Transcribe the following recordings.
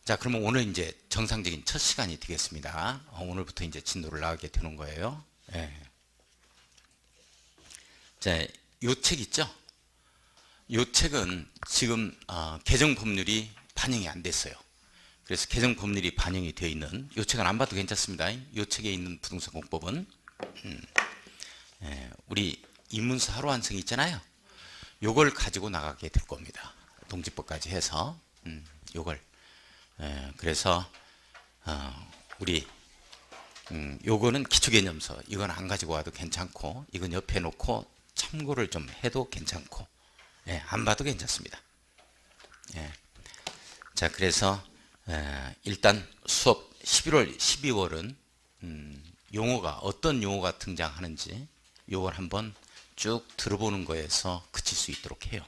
자, 그러면 오늘 이제 정상적인 첫 시간이 되겠습니다. 오늘부터 이제 진도를 나가게 되는 거예요. 예. 자, 요 책 있죠? 요 책은 지금 개정 법률이 반영이 안 됐어요. 그래서 개정 법률이 반영이 되어 있는 요 책은 안 봐도 괜찮습니다. 요 책에 있는 부동산 공법은 우리 입문서 하루 완성 있잖아요. 요걸 가지고 나가게 될 겁니다. 동지법까지 해서 요걸 그래서 우리 요거는 기초개념서, 이건 안 가지고 와도 괜찮고, 이건 옆에 놓고 참고를 좀 해도 괜찮고, 안 봐도 괜찮습니다. 자, 그래서 일단 수업 11월, 12월은 용어가 어떤 용어가 등장하는지 요걸 한번 쭉 들어보는 거에서 그칠 수 있도록 해요.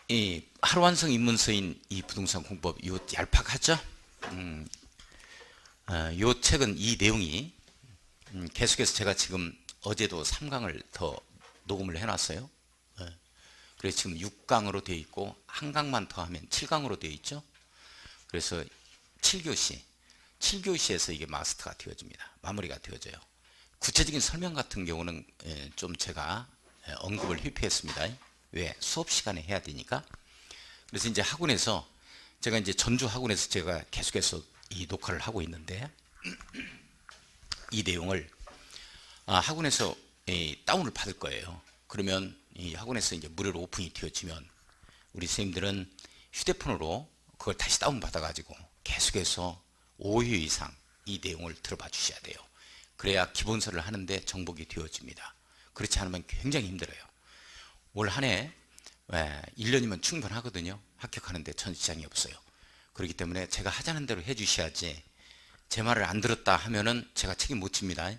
이 하루완성 입문서인 이 부동산 공법, 요 얄팍하죠? 요 책은 이 내용이 계속해서 제가 지금 어제도 3강을 더 녹음을 해놨어요. 그래서 지금 6강으로 되어 있고 한 강만 더 하면 7강으로 되어 있죠. 그래서 7교시에서 이게 마스터가 되어집니다. 마무리가 되어져요. 구체적인 설명 같은 경우는 좀 제가 언급을 회피했습니다. 왜? 수업 시간에 해야 되니까. 그래서 이제 학원에서 제가 이제 전주 학원에서 제가 계속해서 이 녹화를 하고 있는데 이 내용을 학원에서 다운을 받을 거예요. 그러면 이 학원에서 이제 무료로 오픈이 되어지면 우리 선생님들은 휴대폰으로 그걸 다시 다운 받아 가지고 계속해서 5회 이상 이 내용을 들어봐 주셔야 돼요. 그래야 기본서를 하는데 정복이 되어집니다. 그렇지 않으면 굉장히 힘들어요. 올 한 해 1년이면 충분하거든요. 합격하는데 전 지장이 없어요. 그렇기 때문에 제가 하자는 대로 해주셔야지, 제 말을 안 들었다 하면은 제가 책임 못 집니다.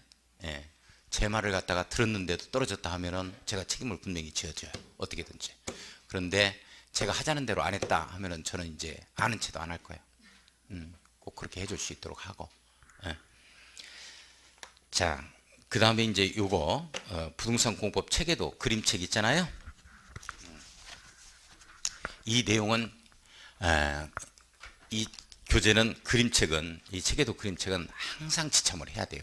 제 말을 갖다가 들었는데도 떨어졌다 하면은 제가 책임을 분명히 지어줘요. 어떻게든지. 그런데 제가 하자는 대로 안 했다 하면은 저는 이제 아는 체도 안 할 거예요. 꼭 그렇게 해줄 수 있도록 하고. 자, 그 다음에 이제 요거 부동산 공법 책에도 그림책 있잖아요. 이 내용은 이 교재는 그림책은, 이 책에도 그림책은 항상 지참을 해야 돼요.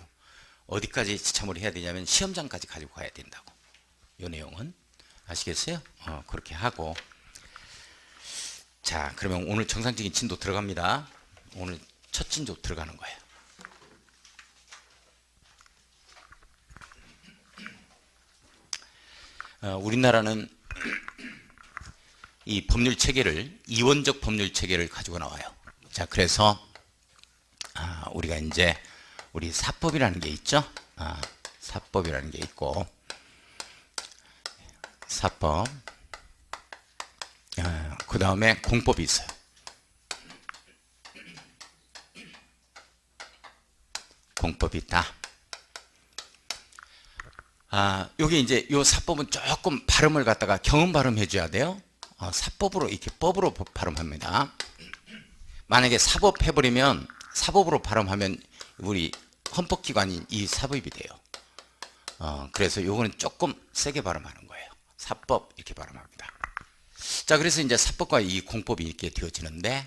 어디까지 지참을 해야 되냐면 시험장까지 가지고 가야 된다고. 이 내용은 아시겠어요? 그렇게 하고. 자, 그러면 오늘 정상적인 진도 들어갑니다. 오늘 첫 진도 들어가는 거예요. 우리나라는 이 법률 체계를, 이원적 법률 체계를 가지고 나와요. 자, 그래서 우리가 이제 우리 사법이라는 게 있죠. 사법이라는 게 있고, 사법, 그 다음에 공법이 있어요. 공법이 있다. 여기 이제 요 사법은 조금 발음을 갖다가 경음 발음해 줘야 돼요. 사법으로, 이렇게 법으로 발음합니다. 만약에 사법 해버리면, 사법으로 발음하면 우리 헌법기관인 이 사법이 돼요. 그래서 요거는 조금 세게 발음하는 거예요. 사법 이렇게 발음합니다. 자, 그래서 이제 사법과 이 공법이 이렇게 되어지는데,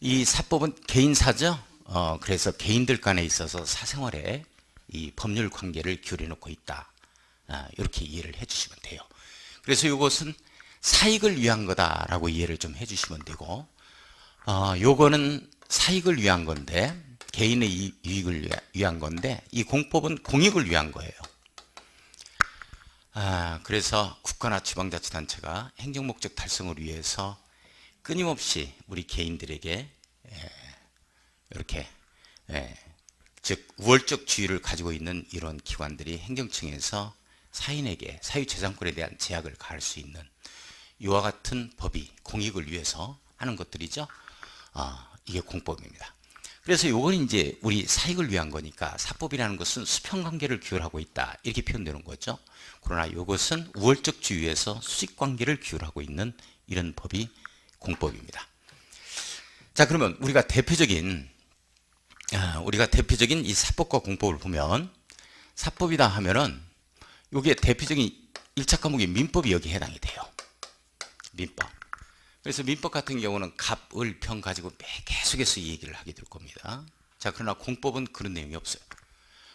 이 사법은 개인사죠. 그래서 개인들 간에 있어서 사생활에 이 법률 관계를 기울여 놓고 있다. 이렇게 이해를 해주시면 돼요. 그래서 이것은 사익을 위한 거다라고 이해를 좀 해주시면 되고, 요거는 사익을 위한 건데, 개인의 이익을 위한 건데, 이 공법은 공익을 위한 거예요. 그래서 국가나 지방자치단체가 행정목적 달성을 위해서 끊임없이 우리 개인들에게 이렇게 즉 우월적 지위를 가지고 있는 이런 기관들이 행정청에서 사인에게 사유재산권에 대한 제약을 가할 수 있는 이와 같은 법이 공익을 위해서 하는 것들이죠. 이게 공법입니다. 그래서 요건 이제 우리 사익을 위한 거니까 사법이라는 것은 수평관계를 기울하고 있다, 이렇게 표현되는 거죠. 그러나 이것은 우월적 지위에서 수직관계를 기울하고 있는 이런 법이 공법입니다. 자, 그러면 우리가 대표적인 이 사법과 공법을 보면, 사법이다 하면은 요게 대표적인 1차 과목이 민법이 여기 해당이 돼요. 민법. 그래서 민법 같은 경우는 갑, 을, 병 가지고 계속해서 이 얘기를 하게 될 겁니다. 자, 그러나 공법은 그런 내용이 없어요.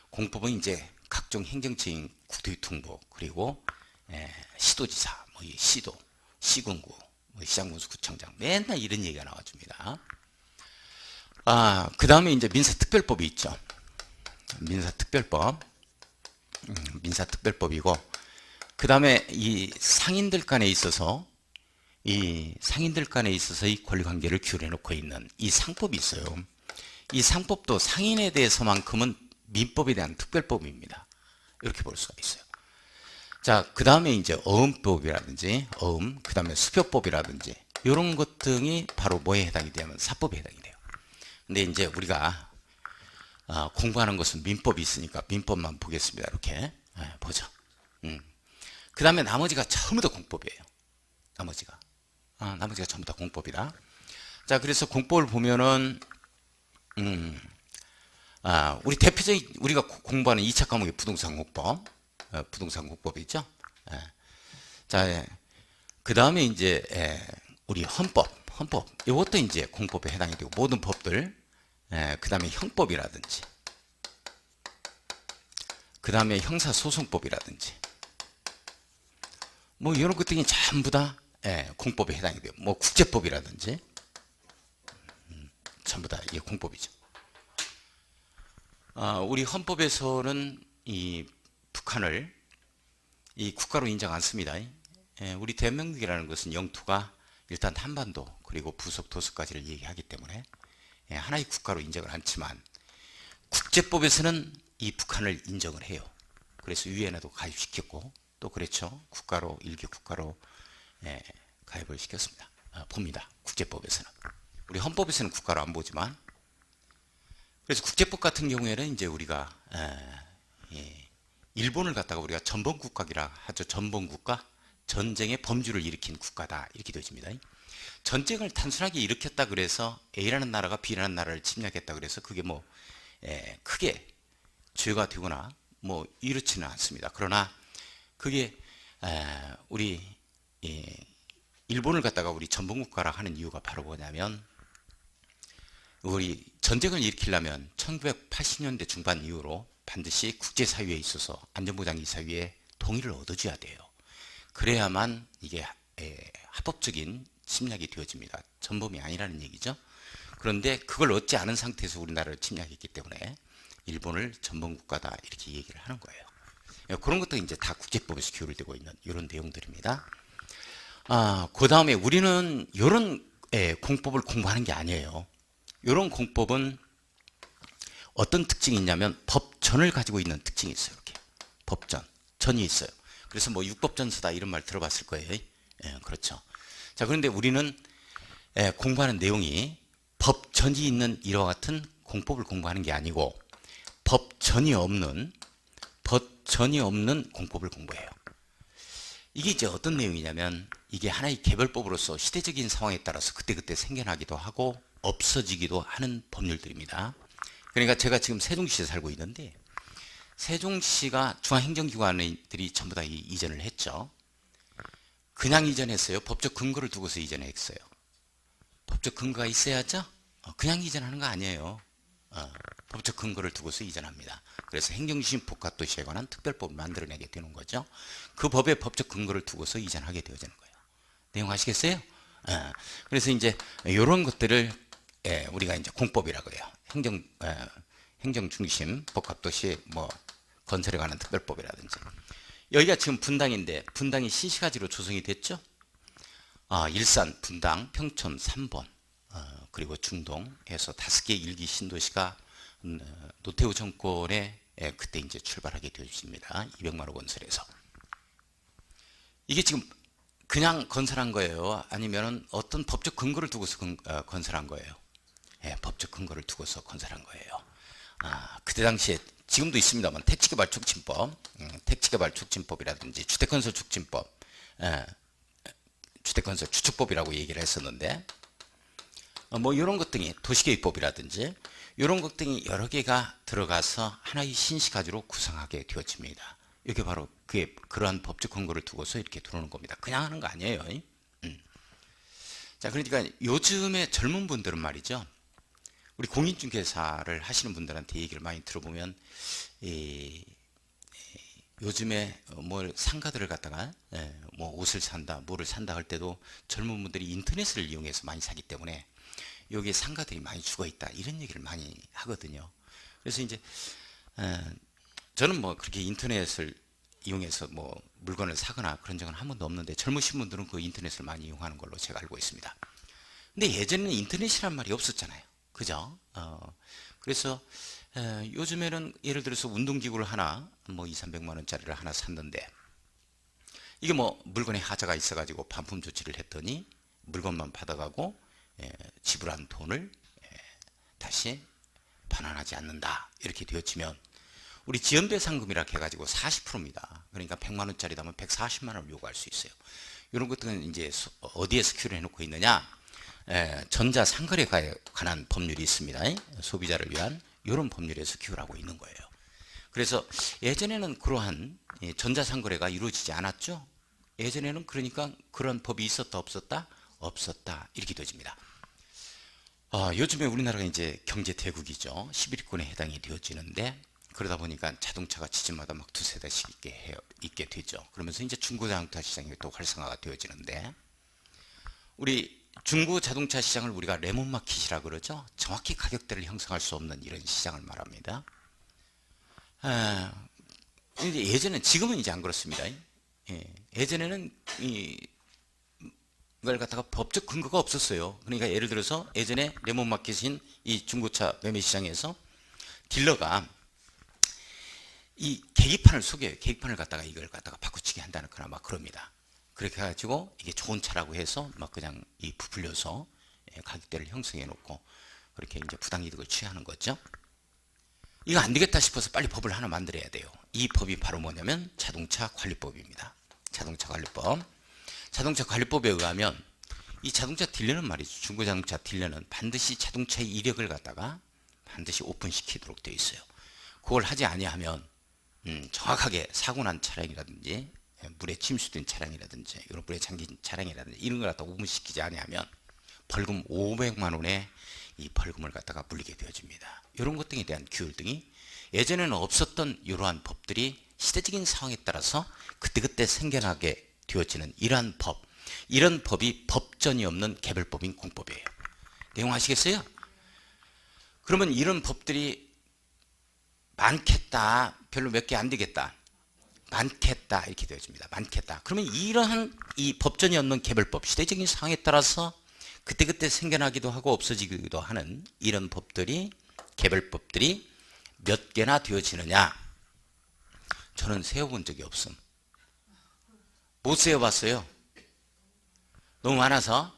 공법은 이제 각종 행정처인 국토교통부 그리고 시도지사, 뭐 시도, 시군구, 뭐 시장군수구청장 맨날 이런 얘기가 나와줍니다. 그 다음에 이제 민사특별법이 있죠. 민사특별법, 민사특별법이고, 그 다음에 이 상인들 간에 있어서 이 권리관계를 규율해 놓고 있는 이 상법이 있어요. 이 상법도 상인에 대해서만큼은 민법에 대한 특별법입니다. 이렇게 볼 수가 있어요. 자, 그 다음에 이제 어음법이라든지 그 다음에 수표법이라든지 이런 것 등이 바로 뭐에 해당이 되냐면 사법에 해당이 돼요. 근데 이제 우리가 공부하는 것은 민법이 있으니까 민법만 보겠습니다. 이렇게 보죠. 그 다음에 나머지가 전부 다 공법이에요. 나머지가 전부 다 공법이다. 자, 그래서 공법을 보면은 우리 대표적인 우리가 공부하는 2차 과목이 부동산 공법, 부동산 공법이 있죠. 자, 그 다음에 이제 우리 헌법 이것도 이제 공법에 해당이 되고 모든 법들, 그 다음에 형법이라든지, 그 다음에 형사소송법이라든지, 뭐 이런 것들이 전부 다 공법에 해당이 돼요. 뭐 국제법이라든지 전부 다 이게 공법이죠. 우리 헌법에서는 이 북한을 이 국가로 인정 않습니다. 우리 대한민국이라는 것은 영토가 일단 한반도 그리고 부속 도서까지를 얘기하기 때문에 하나의 국가로 인정을 않지만 국제법에서는 이 북한을 인정을 해요. 그래서 유엔에도 가입시켰고 또 그렇죠. 국가로 일개 국가로 가입을 시켰습니다. 봅니다. 국제법에서는. 우리 헌법에서는 국가로 안 보지만, 그래서 국제법 같은 경우에는 이제 우리가 일본을 갖다가 우리가 전범국가라 하죠. 전범국가, 전쟁의 범주를 일으킨 국가다 이렇게 되어집니다. 전쟁을 단순하게 일으켰다 그래서 A라는 나라가 B라는 나라를 침략했다 그래서 그게 뭐 크게 죄가 되거나 뭐 이렇지는 않습니다. 그러나 그게 우리 일본을 갖다가 우리 전범국가라 하는 이유가 바로 뭐냐면, 우리 전쟁을 일으키려면 1980년대 중반 이후로 반드시 국제사회에 있어서 안전보장이사회의 동의를 얻어줘야 돼요. 그래야만 이게 합법적인 침략이 되어집니다. 전범이 아니라는 얘기죠. 그런데 그걸 얻지 않은 상태에서 우리나라를 침략했기 때문에 일본을 전범국가다 이렇게 얘기를 하는 거예요. 그런 것도 이제 다 국제법에서 규율되고 있는 이런 내용들입니다. 그 다음에 우리는 이런 공법을 공부하는 게 아니에요. 이런 공법은 어떤 특징이 있냐면 법전을 가지고 있는 특징이 있어요. 이렇게 전이 있어요. 그래서 뭐 육법전서다 이런 말 들어봤을 거예요. 그렇죠. 자, 그런데 우리는 공부하는 내용이 법전이 있는 이와 같은 공법을 공부하는 게 아니고 법전이 없는 공법을 공부해요. 이게 이제 어떤 내용이냐면 이게 하나의 개별법으로서 시대적인 상황에 따라서 그때그때 생겨나기도 하고 없어지기도 하는 법률들입니다. 그러니까 제가 지금 세종시에 살고 있는데 세종시가 중앙행정기관들이 전부 다 이전을 했죠. 그냥 이전했어요? 법적 근거를 두고서 이전했어요? 법적 근거가 있어야죠? 그냥 이전하는 거 아니에요. 법적 근거를 두고서 이전합니다. 그래서 행정지심 복합도시에 관한 특별법을 만들어내게 되는 거죠. 그 법의 법적 근거를 두고서 이전하게 되어지는 거예요. 내용 아시겠어요? 그래서 이제 이런 것들을 우리가 이제 공법이라고 해요. 행정중심 복합도시 뭐 건설에 관한 특별법이라든지. 여기가 지금 분당인데 분당이 신시가지로 조성이 됐죠. 일산, 분당, 평촌, 삼본, 그리고 중동에서 5개 일기 신도시가 노태우 정권에 그때 이제 출발하게 되었습니다. 200만 원 건설에서. 이게 지금 그냥 건설한 거예요? 아니면 어떤 법적 근거를 두고서 건설한 거예요? 법적 근거를 두고서 건설한 거예요. 그때 당시에 지금도 있습니다만 택지개발 촉진법, 택지개발 촉진법이라든지 주택건설 촉진법, 주택건설 주축법이라고 얘기를 했었는데 뭐 이런 것 등이 도시계획법이라든지 이런 것 등이 여러 개가 들어가서 하나의 신시가지로 구성하게 되어집니다. 이게 바로 그러한 법적 근거를 두고서 이렇게 들어오는 겁니다. 그냥 하는 거 아니에요. 자, 그러니까 요즘에 젊은 분들은 말이죠. 우리 공인중개사를 하시는 분들한테 얘기를 많이 들어보면 요즘에 뭘 상가들을 갖다가 뭐 옷을 산다, 뭐를 산다 할 때도 젊은 분들이 인터넷을 이용해서 많이 사기 때문에 여기에 상가들이 많이 죽어 있다 이런 얘기를 많이 하거든요. 그래서 이제 저는 뭐 그렇게 인터넷을 이용해서 뭐 물건을 사거나 그런 적은 한 번도 없는데 젊으신 분들은 그 인터넷을 많이 이용하는 걸로 제가 알고 있습니다. 근데 예전에는 인터넷이란 말이 없었잖아요. 그죠? 그래서 요즘에는 예를 들어서 운동기구를 하나 뭐 2, 300만 원짜리를 하나 샀는데 이게 뭐 물건에 하자가 있어가지고 반품 조치를 했더니 물건만 받아가고 지불한 돈을 다시 반환하지 않는다 이렇게 되어지면 우리 지연배상금이라 해가지고 40%입니다. 그러니까 100만 원짜리다면 140만 원을 요구할 수 있어요. 이런 것들은 이제 어디에 스큐를 해놓고 있느냐? 전자상거래에 관한 법률이 있습니다. 소비자를 위한 이런 법률에 스큐를 하고 있는 거예요. 그래서 예전에는 그러한 전자상거래가 이루어지지 않았죠. 예전에는 그러니까 그런 법이 있었다 없었다? 없었다 이렇게 되어집니다. 요즘에 우리나라가 이제 경제 대국이죠. 11위권에 해당이 되어지는데 그러다 보니까 자동차가 지점마다 막 두세 대씩 있게 되죠. 그러면서 이제 중고자동차 시장이 또 활성화가 되어지는데 우리 중고자동차 시장을 우리가 레몬마켓이라 그러죠. 정확히 가격대를 형성할 수 없는 이런 시장을 말합니다. 이제 예전엔 지금은 이제 안 그렇습니다. 예전에는 이걸 갖다가 법적 근거가 없었어요. 그러니까 예를 들어서 예전에 레몬마켓인 이 중고차 매매 시장에서 딜러가 이 계기판을 속여요. 계기판을 갖다가 이걸 갖다가 바꾸치기 한다는 거나 막 그럽니다. 그렇게 해가지고 이게 좋은 차라고 해서 막 그냥 이 부풀려서 가격대를 형성해 놓고 그렇게 이제 부당이득을 취하는 거죠. 이거 안 되겠다 싶어서 빨리 법을 하나 만들어야 돼요. 이 법이 바로 뭐냐면 자동차 관리법입니다. 자동차 관리법. 자동차 관리법에 의하면 이 자동차 딜러는 말이죠. 중고자동차 딜러는 반드시 자동차의 이력을 갖다가 반드시 오픈시키도록 되어 있어요. 그걸 하지 아니하면 정확하게 사고 난 차량이라든지 물에 침수된 차량이라든지 이런 물에 잠긴 차량이라든지 이런 걸 갖다가 오픈시키지 아니하면 벌금 500만 원의 이 벌금을 갖다가 물리게 되어집니다. 이런 것 등에 대한 규율 등이 예전에는 없었던 이러한 법들이 시대적인 상황에 따라서 그때그때 생겨나게 되어지는 이러한 법, 이런 법이 법전이 없는 개별법인 공법이에요. 내용 아시겠어요? 그러면 이런 법들이 많겠다, 별로 몇 개 안 되겠다, 많겠다 이렇게 되어집니다. 많겠다. 그러면 이러한 이 법전이 없는 개별법, 시대적인 상황에 따라서 그때그때 생겨나기도 하고 없어지기도 하는 이런 법들이, 개별법들이 몇 개나 되어지느냐? 저는 세어본 적이 없음. 못 세어봤어요. 너무 많아서.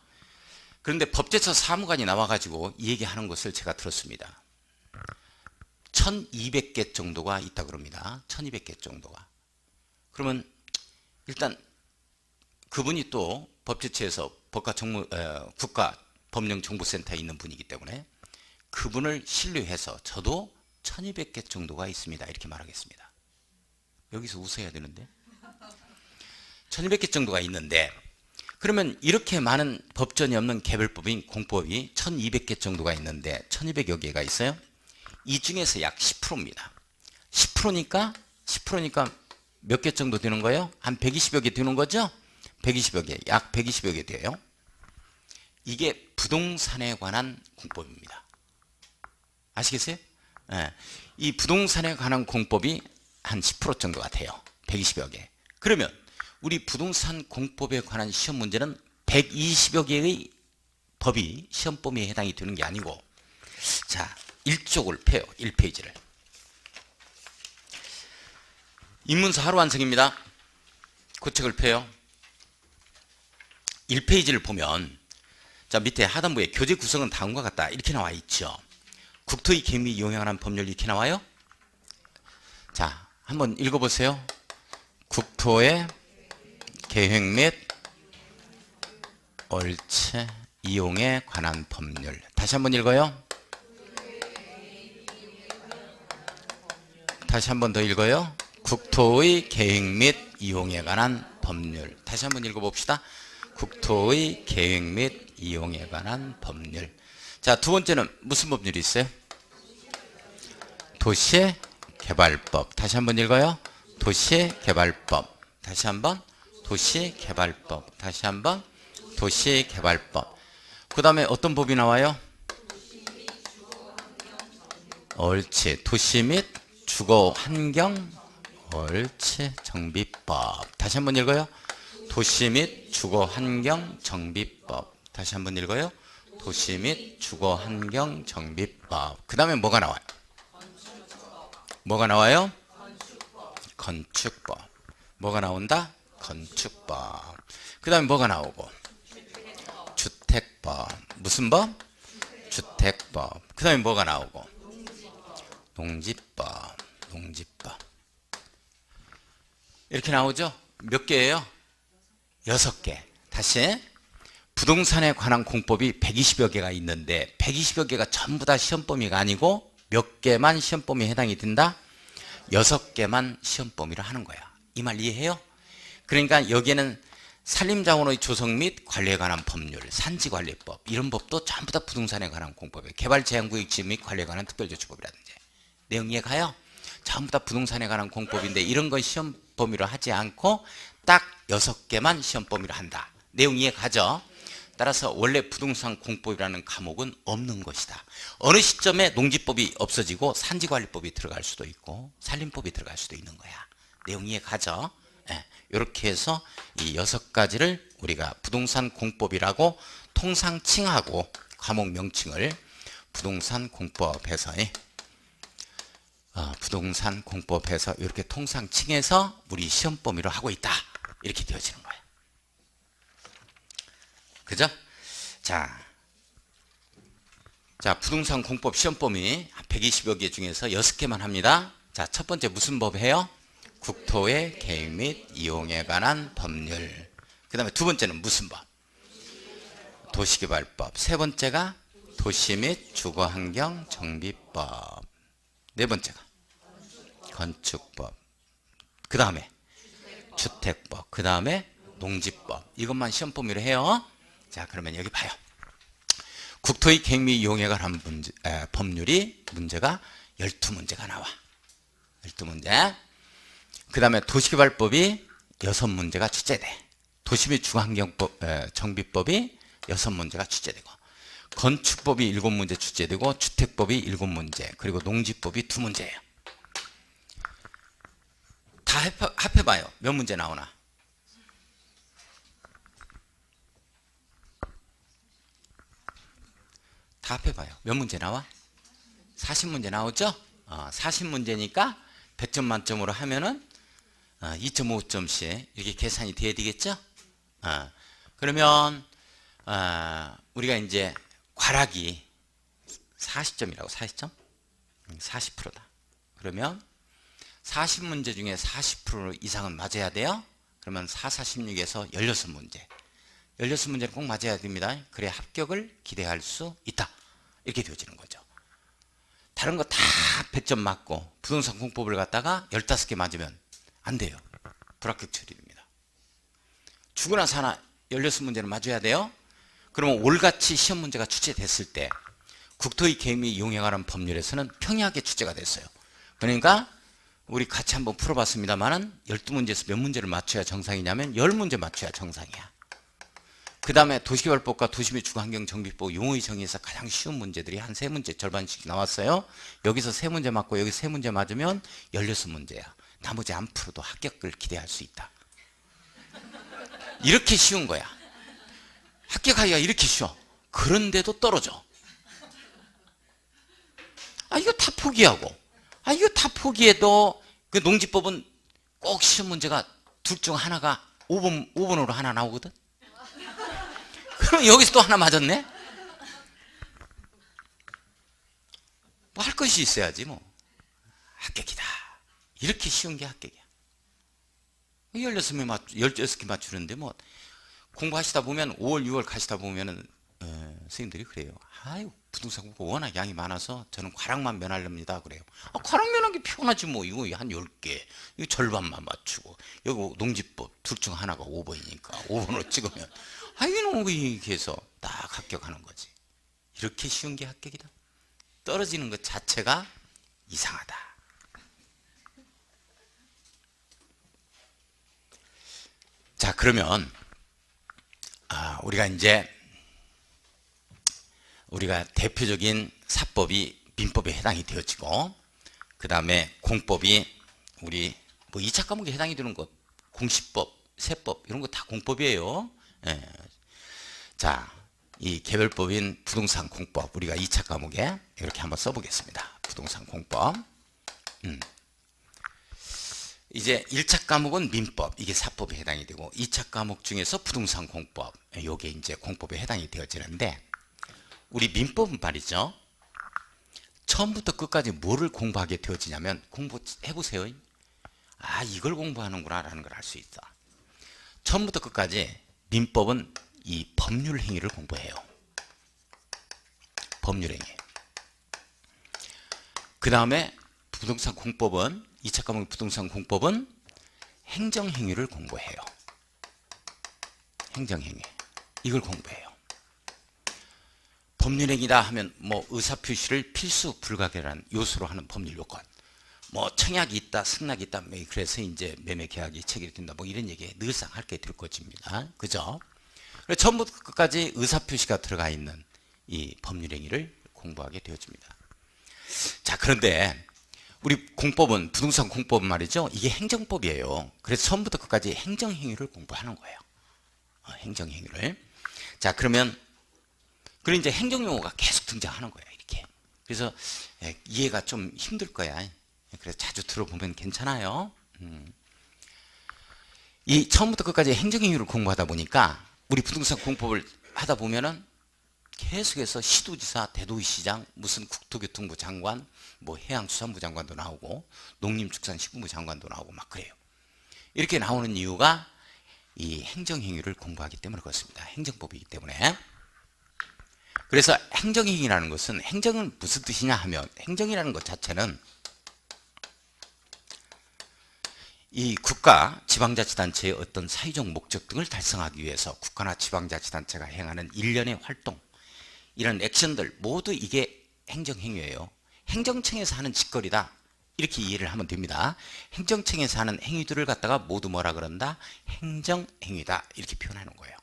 그런데 법제처 사무관이 나와가지고 이 얘기하는 것을 제가 들었습니다. 1200개 정도가 있다 그럽니다. 1200개 정도가. 그러면 일단 그분이 또 법제처에서 국가법령정보센터에 있는 분이기 때문에 그분을 신뢰해서 저도 1200개 정도가 있습니다. 이렇게 말하겠습니다. 여기서 웃어야 되는데 1200개 정도가 있는데 그러면 이렇게 많은 법전이 없는 개별법인 공법이 1200개 정도가 있는데 1200여 개가 있어요. 이 중에서 약 10%입니다. 10%니까 몇 개 정도 되는 거예요? 한 120여 개 되는 거죠? 120여 개, 약 120여 개 돼요. 이게 부동산에 관한 공법입니다. 아시겠어요? 네. 이 부동산에 관한 공법이 한 10% 정도가 돼요. 120여 개. 그러면 우리 부동산 공법에 관한 시험 문제는 120여 개의 법이 시험 범위에 해당이 되는 게 아니고, 자, 1쪽을 펴요. 1페이지를. 입문서 하루 완성입니다. 그 책을 펴요. 1페이지를 보면, 자, 밑에 하단부에 교재 구성은 다음과 같다. 이렇게 나와 있죠. 국토의 계획 및 이용에 관한 법률 이렇게 나와요. 자, 한번 읽어보세요. 국토의 계획 및 월체 이용에 관한 법률. 다시 한번 읽어요. 다시 한번 더 읽어요. 국토의 계획 및 이용에 관한 법률. 다시 한번 읽어봅시다. 국토의 계획 및 이용에 관한 법률. 자, 두 번째는 무슨 법률이 있어요? 도시개발법. 다시 한번 읽어요. 도시개발법. 다시 한번 도시개발법. 다시 한번 도시개발법. 그 다음에 어떤 법이 나와요? 옳지. 도시 및 주거 환경 옳지. 정비법. 다시 한번 읽어요. 도시 및 주거 환경 정비법. 다시 한번 읽어요. 도시 및 주거 환경 정비법. 그 다음에 뭐가 나와요? 뭐가 나와요? 건축법. 뭐가 나온다? 건축법. 그 다음에 뭐가 나오고? 주택법. 무슨 법? 주택법. 그 다음에 뭐가 나오고? 농지법. 농지법. 이렇게 나오죠? 몇 개예요? 6개. 다시. 부동산에 관한 공법이 120여 개가 있는데 120여 개가 전부 다 시험 범위가 아니고 몇 개만 시험 범위에 해당이 된다? 6개만 시험 범위로 하는 거야. 이 말 이해해요? 그러니까 여기에는 산림자원의 조성 및 관리에 관한 법률, 산지관리법 이런 법도 전부 다 부동산에 관한 공법이에요. 개발제한구역 지역 및 관리에 관한 특별조치법이라든지. 내용 이해가요? 전부 다 부동산에 관한 공법인데 이런 건 시험 범위로 하지 않고 딱 6개만 시험 범위로 한다. 내용 이해가죠? 따라서 원래 부동산 공법이라는 과목은 없는 것이다. 어느 시점에 농지법이 없어지고 산지관리법이 들어갈 수도 있고 산림법이 들어갈 수도 있는 거야. 내용 이해가죠? 네, 이렇게 해서 이 6가지를 우리가 부동산 공법이라고 통상 칭하고 과목 명칭을 부동산 공법에서 부동산 공법에서 이렇게 통상 칭해서 우리 시험 범위로 하고 있다. 이렇게 되어지는 거예요. 그죠? 자, 부동산 공법 시험 범위 120여 개 중에서 6개만 합니다. 자, 첫 번째 무슨 법 해요? 국토의 계획 및 이용에 관한 법률. 그 다음에 두 번째는 무슨 법? 도시개발법. 세 번째가 도시 및 주거환경 정비법. 네 번째가 건축법. 그 다음에 주택법. 그 다음에 농지법. 이것만 시험 범위로 해요. 자, 그러면 여기 봐요. 국토의 계획 및 이용에 관한 법률이 문제가 12문제가 나와. 12문제. 그 다음에 도시개발법이 6문제가 출제돼. 도시 및 주거환경법 정비법이 6문제가 출제되고 건축법이 7문제 출제되고 주택법이 7문제 그리고 농지법이 2문제예요. 다 합해봐요. 몇 문제 나오나? 다 합해봐요. 몇 문제 나와? 40문제 나오죠? 40문제니까 100점 만점으로 하면은 2.5점씩 이렇게 계산이 돼야 되겠죠? 그러면 우리가 이제 괄학이 40점이라고 40점? 40%다. 그러면 40문제 중에 40% 이상은 맞아야 돼요. 그러면 4, 46에서 16문제. 16문제는 꼭 맞아야 됩니다. 그래야 합격을 기대할 수 있다. 이렇게 되어지는 거죠. 다른 거 다 100점 맞고 부동산 공법을 갖다가 15개 맞으면 안 돼요. 불합격 처리됩니다. 죽으나 사나 16문제는 맞아야 돼요. 그러면 올같이 시험 문제가 출제됐을 때 국토의 계획 및 이용에 관한 법률에서는 평이하게 출제가 됐어요. 그러니까 우리 같이 한번 풀어봤습니다만은 12문제에서 몇 문제를 맞춰야 정상이냐면 10문제 맞춰야 정상이야. 그 다음에 도시개발법과 도시 및 주거환경 정비법 용어의 정의에서 가장 쉬운 문제들이 한 3문제 절반씩 나왔어요. 여기서 3문제 맞고 여기 3문제 맞으면 16문제야. 나머지 안 풀어도 합격을 기대할 수 있다. 이렇게 쉬운 거야. 합격하기가 이렇게 쉬워. 그런데도 떨어져. 이거 다 포기하고 이거 다 포기해도 그 농지법은 꼭 시험 문제가 둘 중 하나가 5번으로 하나 나오거든. 그럼 여기서 또 하나 맞았네? 뭐 할 것이 있어야지 뭐. 합격이다. 이렇게 쉬운 게 합격이야. 16개 맞추는데 뭐 공부하시다 보면 5월, 6월 가시다 보면은 선생님들이 그래요. 아유, 부동산 공부 워낙 양이 많아서 저는 과락만 면하렵니다. 그래요. 과락 면하기 편하지 뭐. 이거 한 10개. 이거 절반만 맞추고. 여기 농지법 둘 중 하나가 5번이니까 5번으로 찍으면 이놈 이렇게 해서 딱 합격하는 거지. 이렇게 쉬운 게 합격이다. 떨어지는 것 자체가 이상하다. 자, 그러면 우리가 대표적인 사법이 민법에 해당이 되어지고, 그 다음에 공법이 우리 뭐 2차 과목에 해당이 되는 것, 공시법, 세법 이런 거 다 공법이에요. 예. 자, 이 개별법인 부동산 공법 우리가 2차 과목에 이렇게 한번 써보겠습니다. 부동산 공법. 이제 1차 과목은 민법, 이게 사법에 해당이 되고, 2차 과목 중에서 부동산 공법, 요게 이제 공법에 해당이 되어지는데, 우리 민법은 말이죠. 처음부터 끝까지 뭐를 공부하게 되어지냐면, 공부해보세요. 이걸 공부하는구나 라는 걸 알 수 있어. 처음부터 끝까지 민법은 이 법률 행위를 공부해요. 법률 행위. 그 다음에 부동산 공법은 2차 과목 부동산 공법은 행정행위를 공부해요. 행정행위. 이걸 공부해요. 법률행위다 하면 뭐 의사표시를 필수 불가결한 요소로 하는 법률 요건. 뭐 청약이 있다, 승낙이 있다, 그래서 이제 매매 계약이 체결이 된다, 뭐 이런 얘기 늘상 할 게 될 것입니다. 그죠? 처음부터 끝까지 의사표시가 들어가 있는 이 법률행위를 공부하게 되어집니다. 자, 그런데 우리 공법은, 부동산 공법은 말이죠. 이게 행정법이에요. 그래서 처음부터 끝까지 행정행위를 공부하는 거예요. 행정행위를. 자, 그러면 이제 행정용어가 계속 등장하는 거예요. 이렇게. 그래서 이해가 좀 힘들 거야. 그래서 자주 들어보면 괜찮아요. 이 처음부터 끝까지 행정행위를 공부하다 보니까 우리 부동산 공법을 하다 보면은 계속해서 시도지사, 대도시장, 무슨 국토교통부 장관, 뭐 해양수산부 장관도 나오고 농림축산식품부 장관도 나오고 막 그래요. 이렇게 나오는 이유가 이 행정행위를 공부하기 때문에 그렇습니다. 행정법이기 때문에. 그래서 행정행위라는 것은, 행정은 무슨 뜻이냐 하면, 행정이라는 것 자체는 이 국가, 지방자치단체의 어떤 사회적 목적 등을 달성하기 위해서 국가나 지방자치단체가 행하는 일련의 활동, 이런 액션들 모두 이게 행정행위예요. 행정청에서 하는 짓거리다, 이렇게 이해를 하면 됩니다. 행정청에서 하는 행위들을 갖다가 모두 뭐라 그런다? 행정행위다, 이렇게 표현하는 거예요.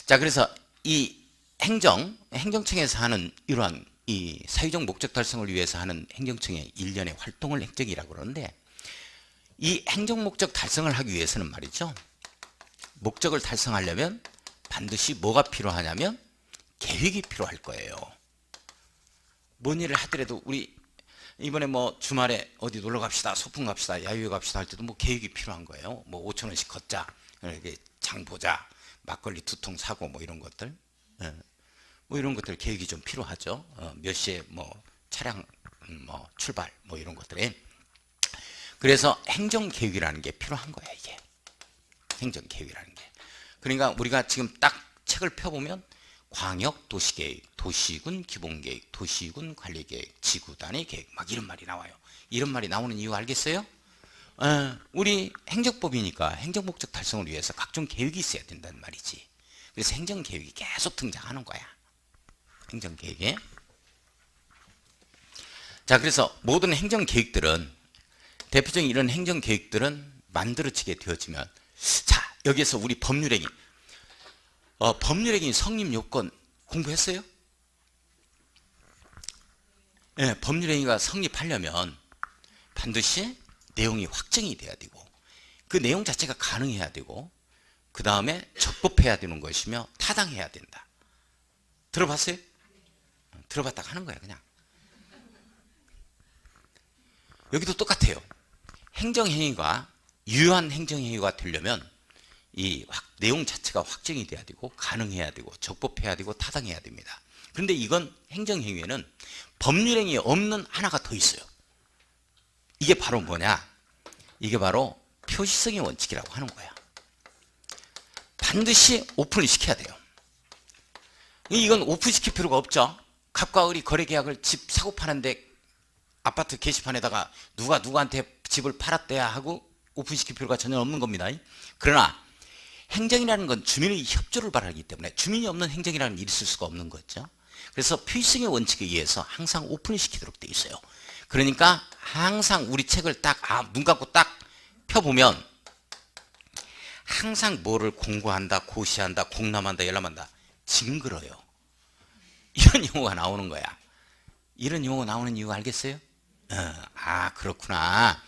자, 그래서 이 행정청에서 하는 이러한 이 사회적 목적 달성을 위해서 하는 행정청의 일련의 활동을 행정이라고 그러는데, 이 행정 목적 달성을 하기 위해서는 말이죠. 목적을 달성하려면 반드시 뭐가 필요하냐면 계획이 필요할 거예요. 뭔 일을 하더라도 우리 이번에 뭐 주말에 어디 놀러 갑시다, 소풍 갑시다, 야유회 갑시다 할 때도 뭐 계획이 필요한 거예요. 뭐 5,000원씩 걷자, 이렇게 장 보자, 막걸리 2통 사고 뭐 이런 것들. 뭐 이런 것들 계획이 좀 필요하죠. 몇 시에 뭐 차량 뭐 출발 뭐 이런 것들에. 그래서 행정계획이라는 게 필요한 거야, 이게. 행정계획이라는 게. 그러니까 우리가 지금 딱 책을 펴보면 광역도시계획, 도시군 기본계획, 도시군 관리계획, 지구단위 계획 막 이런 말이 나와요. 이런 말이 나오는 이유 알겠어요? 우리 행정법이니까 행정목적 달성을 위해서 각종 계획이 있어야 된다는 말이지. 그래서 행정계획이 계속 등장하는 거야. 행정계획에. 자, 그래서 모든 행정계획들은, 대표적인 이런 행정계획들은 만들어지게 되어지면, 자, 여기에서 우리 법률행위, 법률행위 성립요건 공부했어요? 네, 법률행위가 성립하려면 반드시 내용이 확정이 돼야 되고, 그 내용 자체가 가능해야 되고, 그 다음에 적법해야 되는 것이며 타당해야 된다. 들어봤어요? 들어봤다가 하는 거야, 그냥. 여기도 똑같아요. 행정행위가 유효한 행정행위가 되려면 이 내용 자체가 확정이 돼야 되고, 가능해야 되고, 적법해야 되고, 타당해야 됩니다. 그런데 이건 행정행위에는 법률행위 없는 하나가 더 있어요. 이게 바로 뭐냐? 이게 바로 표시성의 원칙이라고 하는 거야. 반드시 오픈을 시켜야 돼요. 이건 오픈시킬 필요가 없죠. 갑과 을이 거래계약을 집 사고 파는데 아파트 게시판에다가 누가 누구한테 집을 팔았대야 하고 오픈시킬 필요가 전혀 없는 겁니다. 그러나 행정이라는 건 주민의 협조를 바라기 때문에 주민이 없는 행정이라는 일이 있을 수가 없는 거죠. 그래서 필승의 원칙에 의해서 항상 오픈을 시키도록 되어 있어요. 그러니까 항상 우리 책을 딱 눈 감고 딱 펴보면 항상 뭐를 공고한다, 고시한다, 공람한다, 열람한다, 징그러요. 이런 용어가 나오는 거야. 이런 용어가 나오는 이유 알겠어요? 그렇구나.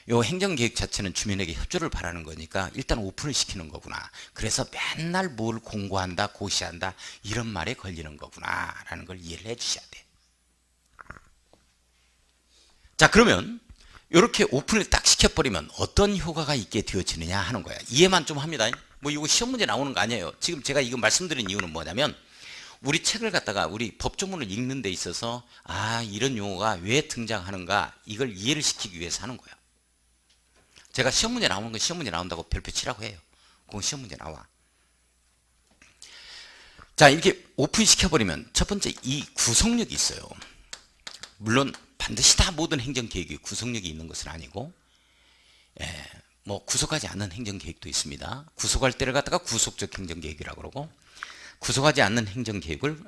요 행정계획 자체는 주민에게 협조를 바라는 거니까 일단 오픈을 시키는 거구나. 그래서 맨날 뭘 공고한다, 고시한다 이런 말에 걸리는 거구나 라는 걸 이해를 해 주셔야 돼. 자, 그러면 이렇게 오픈을 딱 시켜버리면 어떤 효과가 있게 되어지느냐 하는 거야. 이해만 좀 합니다. 뭐 이거 시험 문제 나오는 거 아니에요. 지금 제가 이거 말씀드린 이유는 뭐냐면 우리 책을 갖다가 우리 법조문을 읽는 데 있어서 이런 용어가 왜 등장하는가 이걸 이해를 시키기 위해서 하는 거예요. 제가 시험 문제 나오는 건 시험 문제 나온다고 별표 치라고 해요. 그건 시험 문제 나와. 자, 이렇게 오픈 시켜버리면 첫 번째 이 구속력이 있어요. 물론 반드시 다 모든 행정계획이 구속력이 있는 것은 아니고 뭐 구속하지 않는 행정계획도 있습니다. 구속할 때를 갖다가 구속적 행정계획이라고 그러고 구속하지 않는 행정계획을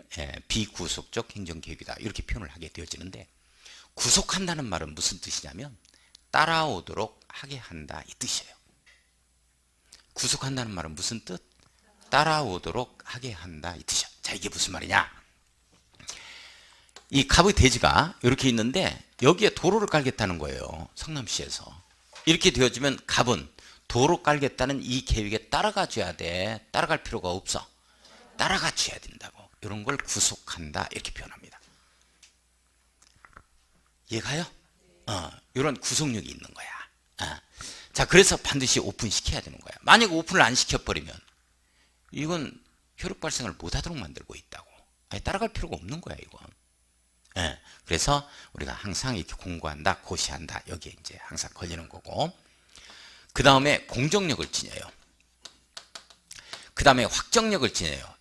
비구속적 행정계획이다 이렇게 표현을 하게 되어지는데 구속한다는 말은 무슨 뜻이냐면 따라오도록 하게 한다 이 뜻이에요. 구속한다는 말은 무슨 뜻? 따라오도록 하게 한다 이 뜻이야. 자, 이게 무슨 말이냐? 이 갑의 대지가 이렇게 있는데 여기에 도로를 깔겠다는 거예요. 성남시에서. 이렇게 되어지면 갑은 도로 깔겠다는 이 계획에 따라가 줘야 돼. 따라갈 필요가 없어. 따라가 줘야 된다고. 이런 걸 구속한다 이렇게 표현합니다. 이해가요? 이런 구속력이 있는 거야. 자, 그래서 반드시 오픈시켜야 되는 거야. 만약 오픈을 안 시켜버리면 이건 효력 발생을 못하도록 만들고 있다고. 따라갈 필요가 없는 거야 이건. 그래서 우리가 항상 이렇게 공고한다, 고시한다 여기에 이제 항상 걸리는 거고, 그 다음에 공정력을 지녀요. 그 다음에 확정력을 지녀요.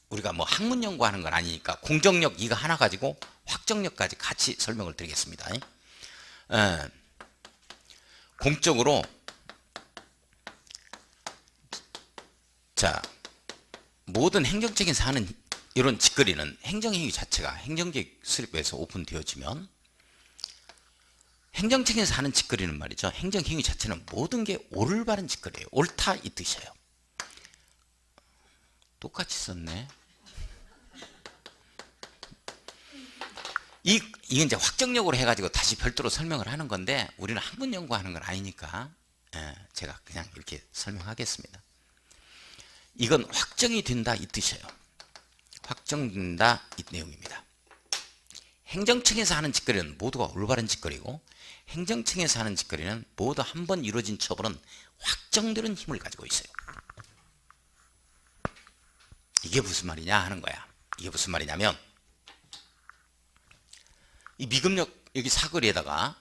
우리가 뭐 학문 연구하는 건 아니니까 공정력 이거 하나 가지고 확정력까지 같이 설명을 드리겠습니다. 공적으로 자, 모든 행정적인 사안은 이런 짓거리는 행정행위 자체가 행정계획 수립에서 오픈되어지면 행정청에서 하는 짓거리는 말이죠. 행정행위 자체는 모든 게 올바른 짓거리예요. 옳다 이 뜻이에요. 똑같이 썼네. 이건 이제 확정력으로 해가지고 다시 별도로 설명을 하는 건데 우리는 학문 연구하는 건 아니니까 제가 그냥 이렇게 설명하겠습니다. 이건 확정이 된다 이 뜻이에요. 확정된다 이 내용입니다. 행정청에서 하는 짓거리는 모두가 올바른 짓거리고 행정청에서 하는 짓거리는 모두 한 번 이루어진 처벌은 확정되는 힘을 가지고 있어요. 이게 무슨 말이냐 하는 거야. 이게 무슨 말이냐면 이 미금역 여기 사거리에다가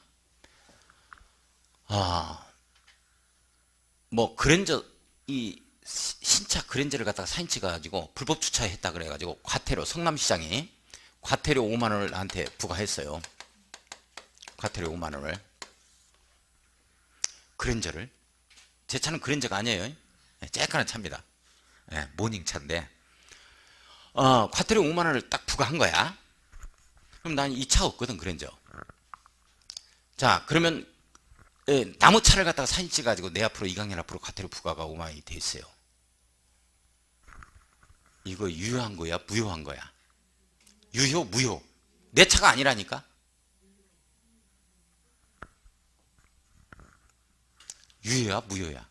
뭐 그랜저 이 신차 그랜저를 갖다가 사진 찍어가지고 불법 주차했다 그래가지고 과태료 성남시장이 과태료 5만 원을 나한테 부과했어요. 과태료 5만 원을. 그랜저를. 제 차는 그랜저가 아니에요. 쬐깐한 차입니다. 모닝차인데 과태료 5만 원을 딱 부과한 거야. 그럼 난 이 차 없거든 그랜저. 자, 그러면 나무 차를 갖다가 사진 찍어가지고 내 앞으로 이강년 앞으로 과태료 부과가 5만 원이 돼 있어요. 이거 유효한 거야 무효한 거야? 유효 무효. 내 차가 아니라니까. 유효야 무효야?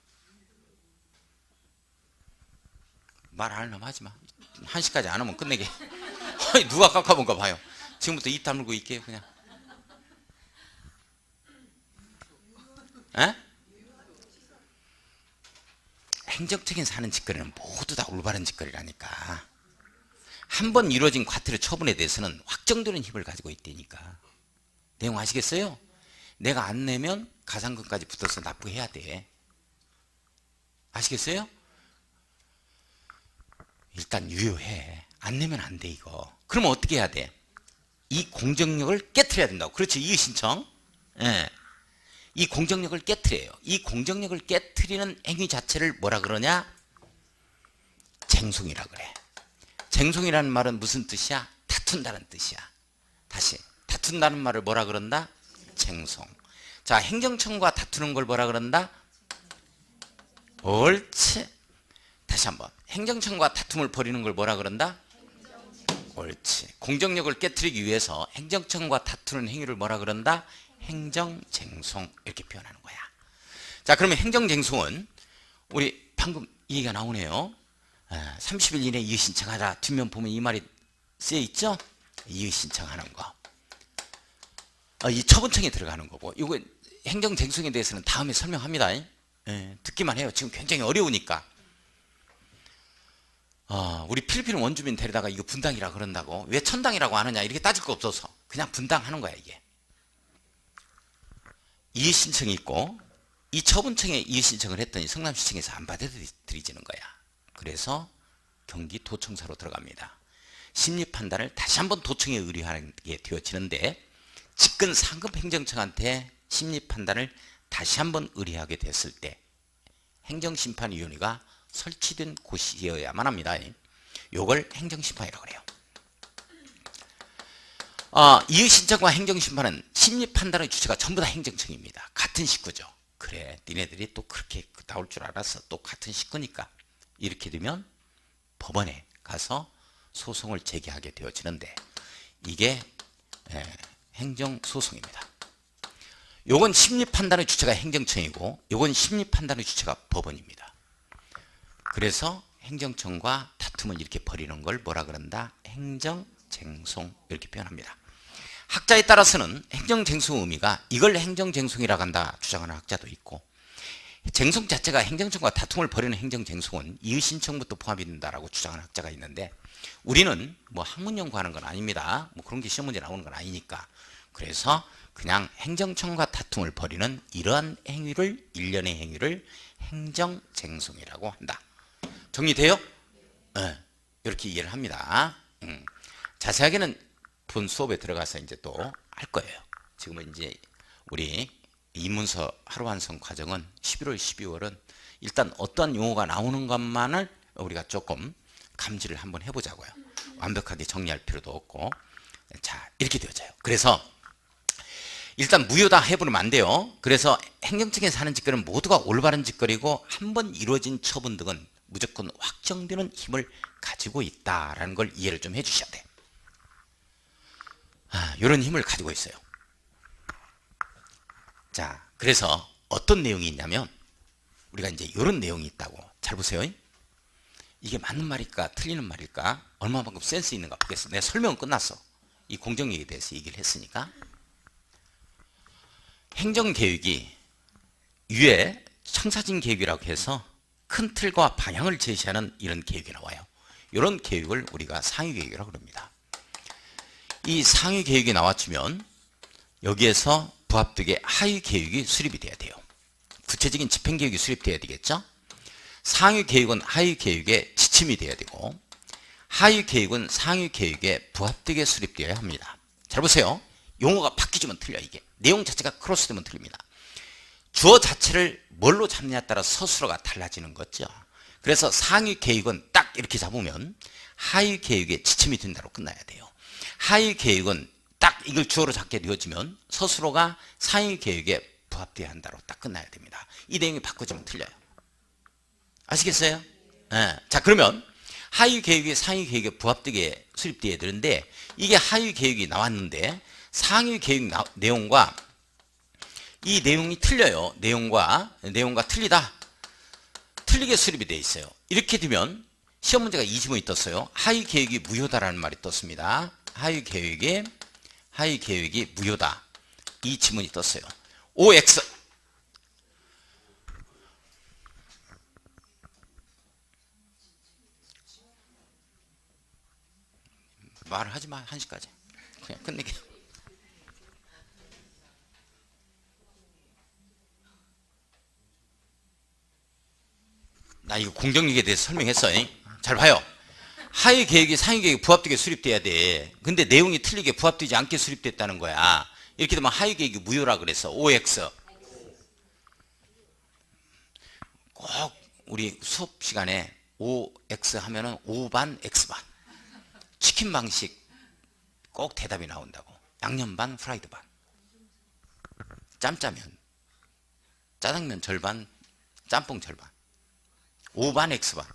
말 안 하려면 하지마. 1시까지 안 하면 끝내게. 누가 깎아본가 봐요. 지금부터 입 다물고 있게요 그냥. 행정적인 사는 짓거리는 모두 다 올바른 짓거리라니까. 한 번 이루어진 과태료 처분에 대해서는 확정되는 힘을 가지고 있다니까. 내용 아시겠어요? 내가 안 내면 가산금까지 붙어서 납부해야 돼. 아시겠어요? 일단 유효해. 안 내면 안 돼 이거. 그러면 어떻게 해야 돼? 이 공정력을 깨트려야 된다고. 그렇죠. 이의신청. 이 공정력을 깨트려요. 이 공정력을 깨트리는 행위 자체를 뭐라 그러냐? 쟁송이라 그래. 쟁송이라는 말은 무슨 뜻이야? 다툰다는 뜻이야. 다시 다툰다는 말을 뭐라 그런다? 쟁송. 자, 행정청과 다투는 걸 뭐라 그런다? 옳지. 다시 한번. 행정청과 다툼을 벌이는 걸 뭐라 그런다? 옳지. 공정력을 깨트리기 위해서 행정청과 다투는 행위를 뭐라 그런다? 행정쟁송. 이렇게 표현하는 거야. 자, 그러면 행정쟁송은 우리 방금 이 얘기가 나오네요. 30일 이내에 이의 신청하라. 뒷면 보면 이 말이 쓰여 있죠? 이의 신청하는 거. 이 처분청에 들어가는 거고, 이거 행정쟁송에 대해서는 다음에 설명합니다. 듣기만 해요. 지금 굉장히 어려우니까. 우리 필리핀 원주민 데려다가 이거 분당이라 그런다고, 왜 천당이라고 하느냐 이렇게 따질 거 없어서 그냥 분당하는 거야. 이게 이의 신청이 있고, 이 처분청에 이의 신청을 했더니 성남시청에서 안 받아들이지는 거야. 그래서 경기도청사로 들어갑니다. 심리 판단을 다시 한번 도청에 의뢰하게 되어지는데, 직근 상급 행정청한테 심리 판단을 다시 한번 의뢰하게 됐을 때 행정심판위원회가 설치된 곳이어야만 합니다. 요걸 행정심판이라고 그래요. 이의 신청과 행정심판은 심리 판단의 주체가 전부 다 행정청입니다. 같은 식구죠. 그래, 니네들이 또 그렇게 나올 줄 알았어. 또 같은 식구니까. 이렇게 되면 법원에 가서 소송을 제기하게 되어지는데, 이게 행정소송입니다. 요건 심리 판단의 주체가 행정청이고, 요건 심리 판단의 주체가 법원입니다. 그래서 행정청과 다툼을 이렇게 벌이는 걸 뭐라 그런다? 행정쟁송. 이렇게 표현합니다. 학자에 따라서는 행정쟁송 의미가 이걸 행정쟁송이라고 한다 주장하는 학자도 있고, 쟁송 자체가 행정청과 다툼을 벌이는 행정쟁송은 이의 신청부터 포함이 된다라고 주장하는 학자가 있는데, 우리는 뭐 학문 연구하는 건 아닙니다. 뭐 그런 게 시험 문제 나오는 건 아니니까. 그래서 그냥 행정청과 다툼을 벌이는 이러한 행위를, 일련의 행위를 행정쟁송이라고 한다. 정리돼요? 네, 이렇게 이해를 합니다. 자세하게는 본 수업에 들어가서 이제 또 할 거예요. 지금은 이제 우리 입문서 하루 완성 과정은 11월, 12월은 일단 어떤 용어가 나오는 것만을 우리가 조금 감지를 한번 해보자고요. 완벽하게 정리할 필요도 없고. 자, 이렇게 되어져요. 그래서 일단 무효다 해버리면 안 돼요. 그래서 행정청에서 하는 짓거리는 모두가 올바른 짓거리고, 한번 이루어진 처분 등은 무조건 확정되는 힘을 가지고 있다라는 걸 이해를 좀 해주셔야 돼. 이런 힘을 가지고 있어요. 자, 그래서 어떤 내용이 있냐면, 우리가 이제 이런 내용이 있다고. 잘 보세요. 이게 맞는 말일까 틀리는 말일까, 얼마만큼 센스 있는가 보겠어. 내가 설명은 끝났어. 이 공정력에 대해서 얘기를 했으니까. 행정계획이 위에 청사진 계획이라고 해서 큰 틀과 방향을 제시하는 이런 계획이 나와요. 이런 계획을 우리가 상위계획이라고 합니다. 이 상위계획이 나왔으면 여기에서 부합되게 하위계획이 수립이 돼야 돼요. 구체적인 집행계획이 수립돼야 되겠죠. 상위계획은 하위계획의 지침이 돼야 되고, 하위계획은 상위계획에 부합되게 수립되어야 합니다. 잘 보세요. 용어가 바뀌지면 틀려. 이게 내용 자체가 크로스되면 틀립니다. 주어 자체를 뭘로 잡느냐에 따라 서술어가 달라지는 거죠. 그래서 상위 계획은 딱 이렇게 잡으면 하위 계획의 지침이 된다로 끝나야 돼요. 하위 계획은 딱 이걸 주어로 잡게 되어지면 서술어가 상위 계획에 부합되어야 한다로 딱 끝나야 됩니다. 이 내용이 바꿔지면 틀려요. 아시겠어요? 네. 자, 그러면 하위 계획이 상위 계획에 부합되게 수립되어야 되는데, 이게 하위 계획이 나왔는데 상위 계획 내용과 이 내용이 틀려요. 내용과 틀리다. 틀리게 수립이 되어 있어요. 이렇게 되면 시험 문제가 이 지문이 떴어요. 하위 계획이 무효다라는 말이 떴습니다. 하위 계획이 무효다. 이 지문이 떴어요. OX. 말을 하지 마. 1시까지. 그냥 끝내게. 나 이거 공정력에 대해서 설명했어. 잘 봐요. 하위 계획이 상위 계획에 부합되게 수립돼야 돼. 근데 내용이 틀리게 부합되지 않게 수립됐다는 거야. 이렇게 되면 하위 계획이 무효라 그랬어. OX. 꼭 우리 수업 시간에 OX 하면은 O반 X반. 치킨 방식 꼭 대답이 나온다고. 양념 반 프라이드 반. 짬짜면 짜장면 절반 짬뽕 절반. O반 X반.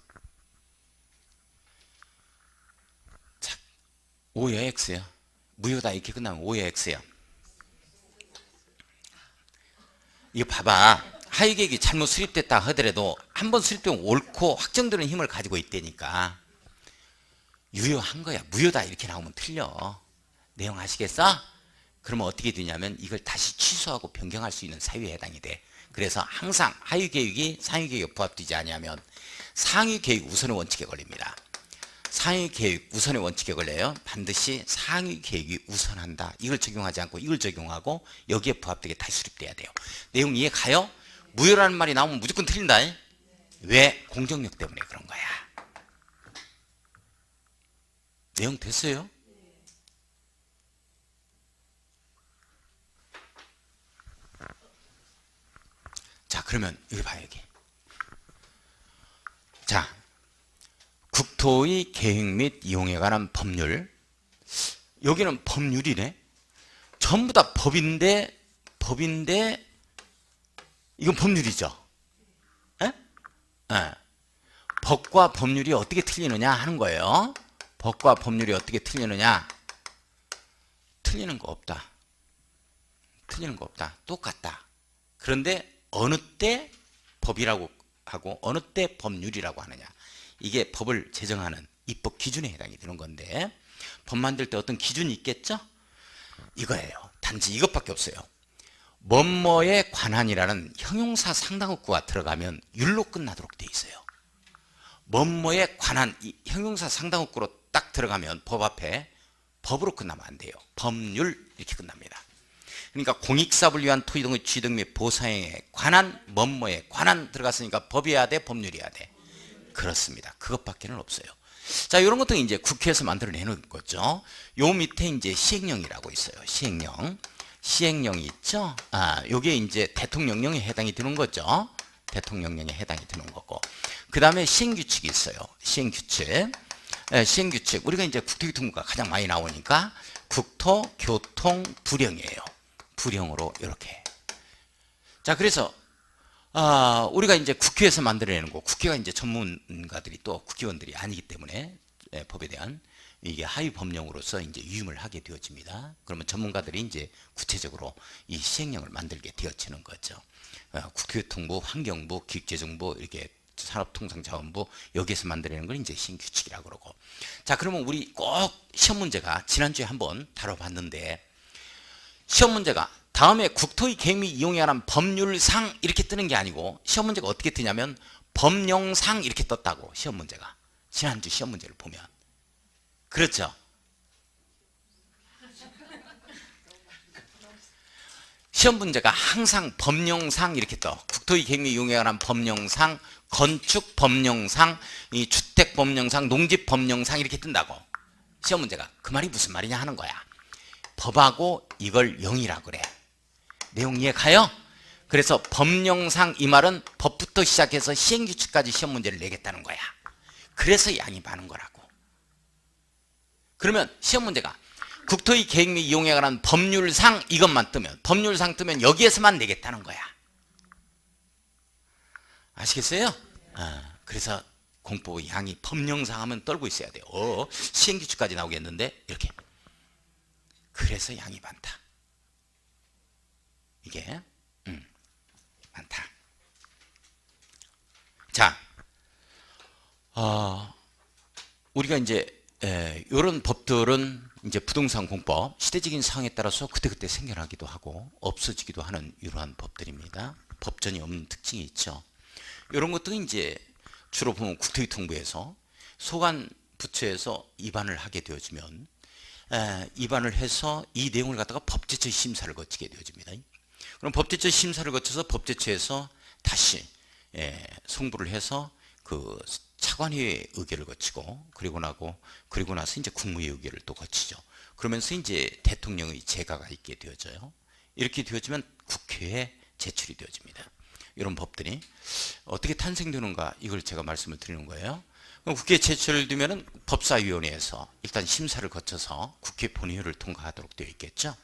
자, O야 X야. 무효다 이렇게 끝나면 O야 X야. 이거 봐봐. 하위계획이 잘못 수립됐다 하더라도 한번 수립되면 옳고 확정되는 힘을 가지고 있다니까. 유효한 거야. 무효다 이렇게 나오면 틀려. 내용 아시겠어? 그러면 어떻게 되냐면 이걸 다시 취소하고 변경할 수 있는 사유에 해당이 돼. 그래서 항상 하위계획이 상위계획에 부합되지 않으면 상위계획 우선의 원칙에 걸립니다. 상위계획 우선의 원칙에 걸려요. 반드시 상위계획이 우선한다. 이걸 적용하지 않고 이걸 적용하고 여기에 부합되게 다시 수립돼야 돼요. 내용 이해 가요? 무효라는 말이 나오면 무조건 틀린다. 왜? 공정력 때문에 그런 거야. 내용 됐어요? 자, 그러면 여기 봐요. 여기. 자, 국토의 계획 및 이용에 관한 법률. 여기는 법률이네. 전부 다 법인데 이건 법률이죠. 에? 에. 법과 법률이 어떻게 틀리느냐 하는 거예요. 법과 법률이 어떻게 틀리느냐. 틀리는 거 없다. 틀리는 거 없다. 똑같다. 그런데 어느 때 법이라고 하고 어느 때 법률이라고 하느냐. 이게 법을 제정하는 입법 기준에 해당이 되는 건데, 법 만들 때 어떤 기준이 있겠죠? 이거예요. 단지 이것밖에 없어요. 뭐뭐에 관한이라는 형용사 상당어구가 들어가면 율로 끝나도록 돼 있어요. 뭐뭐에 관한 이 형용사 상당어구로 딱 들어가면 법 앞에 법으로 끝나면 안 돼요. 법률 이렇게 끝납니다. 그러니까 공익사업을 위한 토지 등의 취득 및 보상에 관한 뭐뭐에 관한 들어갔으니까 법이어야 돼, 법률이어야 돼. 그렇습니다. 그것밖에는 없어요. 자, 이런 것도 이제 국회에서 만들어내는 거죠. 요 밑에 이제 시행령이라고 있어요. 시행령이 있죠. 요게 이제 대통령령에 해당이 되는 거죠. 대통령령에 해당이 되는 거고. 그 다음에 시행규칙이 있어요. 시행규칙. 시행규칙. 우리가 이제 국토교통부가 가장 많이 나오니까 국토교통부령이에요. 부령으로 이렇게. 자, 그래서 우리가 이제 국회에서 만들어내는 거, 국회가 이제 전문가들이 또 국회의원들이 아니기 때문에 법에 대한 이게 하위 법령으로서 이제 위임을 하게 되어집니다. 그러면 전문가들이 이제 구체적으로 이 시행령을 만들게 되어지는 거죠. 국토교통부, 환경부, 기획재정부, 이렇게 산업통상자원부 여기에서 만들어내는 걸 이제 시행규칙이라고 그러고. 자, 그러면 우리 꼭 시험 문제가 지난주에 한번 다뤄봤는데, 시험 문제가 다음에 국토의 계획 및 이용에 관한 법률상 이렇게 뜨는 게 아니고 시험 문제가 어떻게 뜨냐면 법령상 이렇게 떴다고. 시험 문제가 지난주 시험 문제를 보면 그렇죠. 시험 문제가 항상 법령상 이렇게 떠. 국토의 계획 및 이용에 관한 법령상, 건축 법령상, 이 주택 법령상, 농집 법령상 이렇게 뜬다고. 시험 문제가 그 말이 무슨 말이냐 하는 거야. 법하고 이걸 영이라 그래. 내용 이해 가요? 그래서 법령상 이 말은 법부터 시작해서 시행규칙까지 시험 문제를 내겠다는 거야. 그래서 양이 많은 거라고. 그러면 시험 문제가 국토의 계획 및 이용에 관한 법률상 이것만 뜨면, 법률상 뜨면 여기에서만 내겠다는 거야. 아시겠어요? 그래서 공법 양이 법령상 하면 떨고 있어야 돼요. 시행규칙까지 나오겠는데 이렇게. 그래서 양이 많다. 이게 많다. 자, 우리가 이제 이런 법들은 이제 부동산 공법 시대적인 상황에 따라서 그때그때 생겨나기도 하고 없어지기도 하는 이러한 법들입니다. 법전이 없는 특징이 있죠. 이런 것들은 이제 주로 보면 국토교통부에서 소관 부처에서 입안을 하게 되어지면 입안을 해서 이 내용을 갖다가 법제처 심사를 거치게 되어집니다. 그럼 법제처 심사를 거쳐서 법제처에서 다시 송부를 해서 그 차관회의 의결을 거치고 그리고 나서 이제 국무회의 의결을 또 거치죠. 그러면서 이제 대통령의 재가가 있게 되어져요. 이렇게 되어지면 국회에 제출이 되어집니다. 이런 법들이 어떻게 탄생되는가 이걸 제가 말씀을 드리는 거예요. 그럼 국회에 제출되면은 법사위원회에서 일단 심사를 거쳐서 국회 본회의를 통과하도록 되어 있겠죠.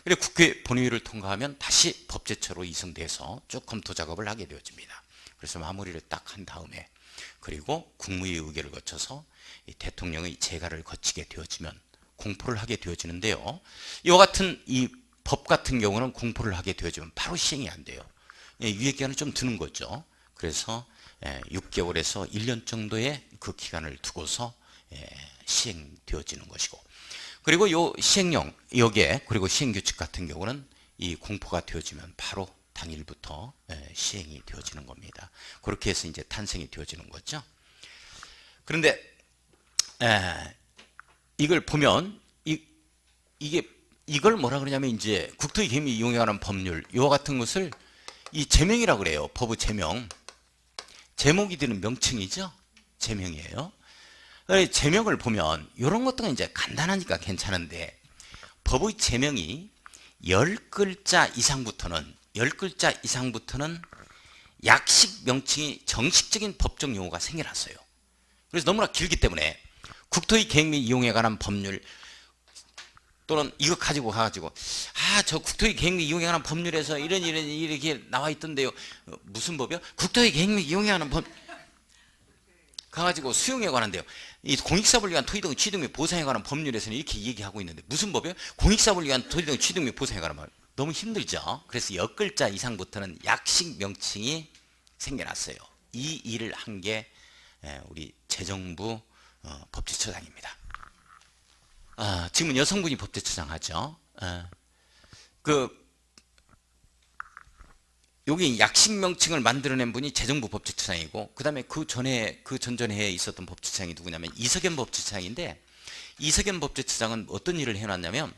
그리고 국회 본회의를 통과하면 다시 법제처로 이송돼서 쭉 검토 작업을 하게 되어집니다. 그래서 마무리를 딱 한 다음에 그리고 국무회의 의결을 거쳐서 대통령의 재가를 거치게 되어지면 공포를 하게 되어지는데요. 이와 같은 이 법 같은 경우는 공포를 하게 되어지면 바로 시행이 안 돼요. 유예기간은 좀 드는 거죠. 그래서 6개월에서 1년 정도의 그 기간을 두고서 시행되어지는 것이고, 그리고 요 시행령 여기에 그리고 시행규칙 같은 경우는 이 공포가 되어지면 바로 당일부터 시행이 되어지는 겁니다. 그렇게 해서 이제 탄생이 되어지는 거죠. 그런데 이걸 보면 이걸 뭐라 그러냐면 이제 국토의 개미 이용에 관한 법률 이와 같은 것을 이 제명이라고 그래요. 법의 제명. 제목이 되는 명칭이죠. 제명이에요. 제명을 보면 이런 것들은 이제 간단하니까 괜찮은데 법의 제명이 10글자 이상부터는 약식 명칭이 정식적인 법적 용어가 생겨났어요. 그래서 너무나 길기 때문에 국토의 계획 및 이용에 관한 법률 또는 이거 가지고 가가지고 저 국토의 계획 및 이용에 관한 법률에서 이런 이렇게 나와 있던데요. 무슨 법이요? 국토의 계획 및 이용에 관한 법 가가지고 수용에 관한데요. 이 공익사업을 위한 토지 등 취득 및 보상에 관한 법률에서는 이렇게 얘기하고 있는데 무슨 법이요? 공익사업을 위한 토지 등 취득 및 보상에 관한 법. 너무 힘들죠. 그래서 10글자 이상부터는 약식 명칭이 생겨났어요. 이 일을 한 게 우리 재정부 법제처장입니다. 지금은 여성분이 법제처장 하죠. 여기 약식 명칭을 만들어낸 분이 재정부 법제처장이고, 그 다음에 그 전전에 있었던 법제처장이 누구냐면 이석연 법제처장인데, 이석연 법제처장은 어떤 일을 해놨냐면,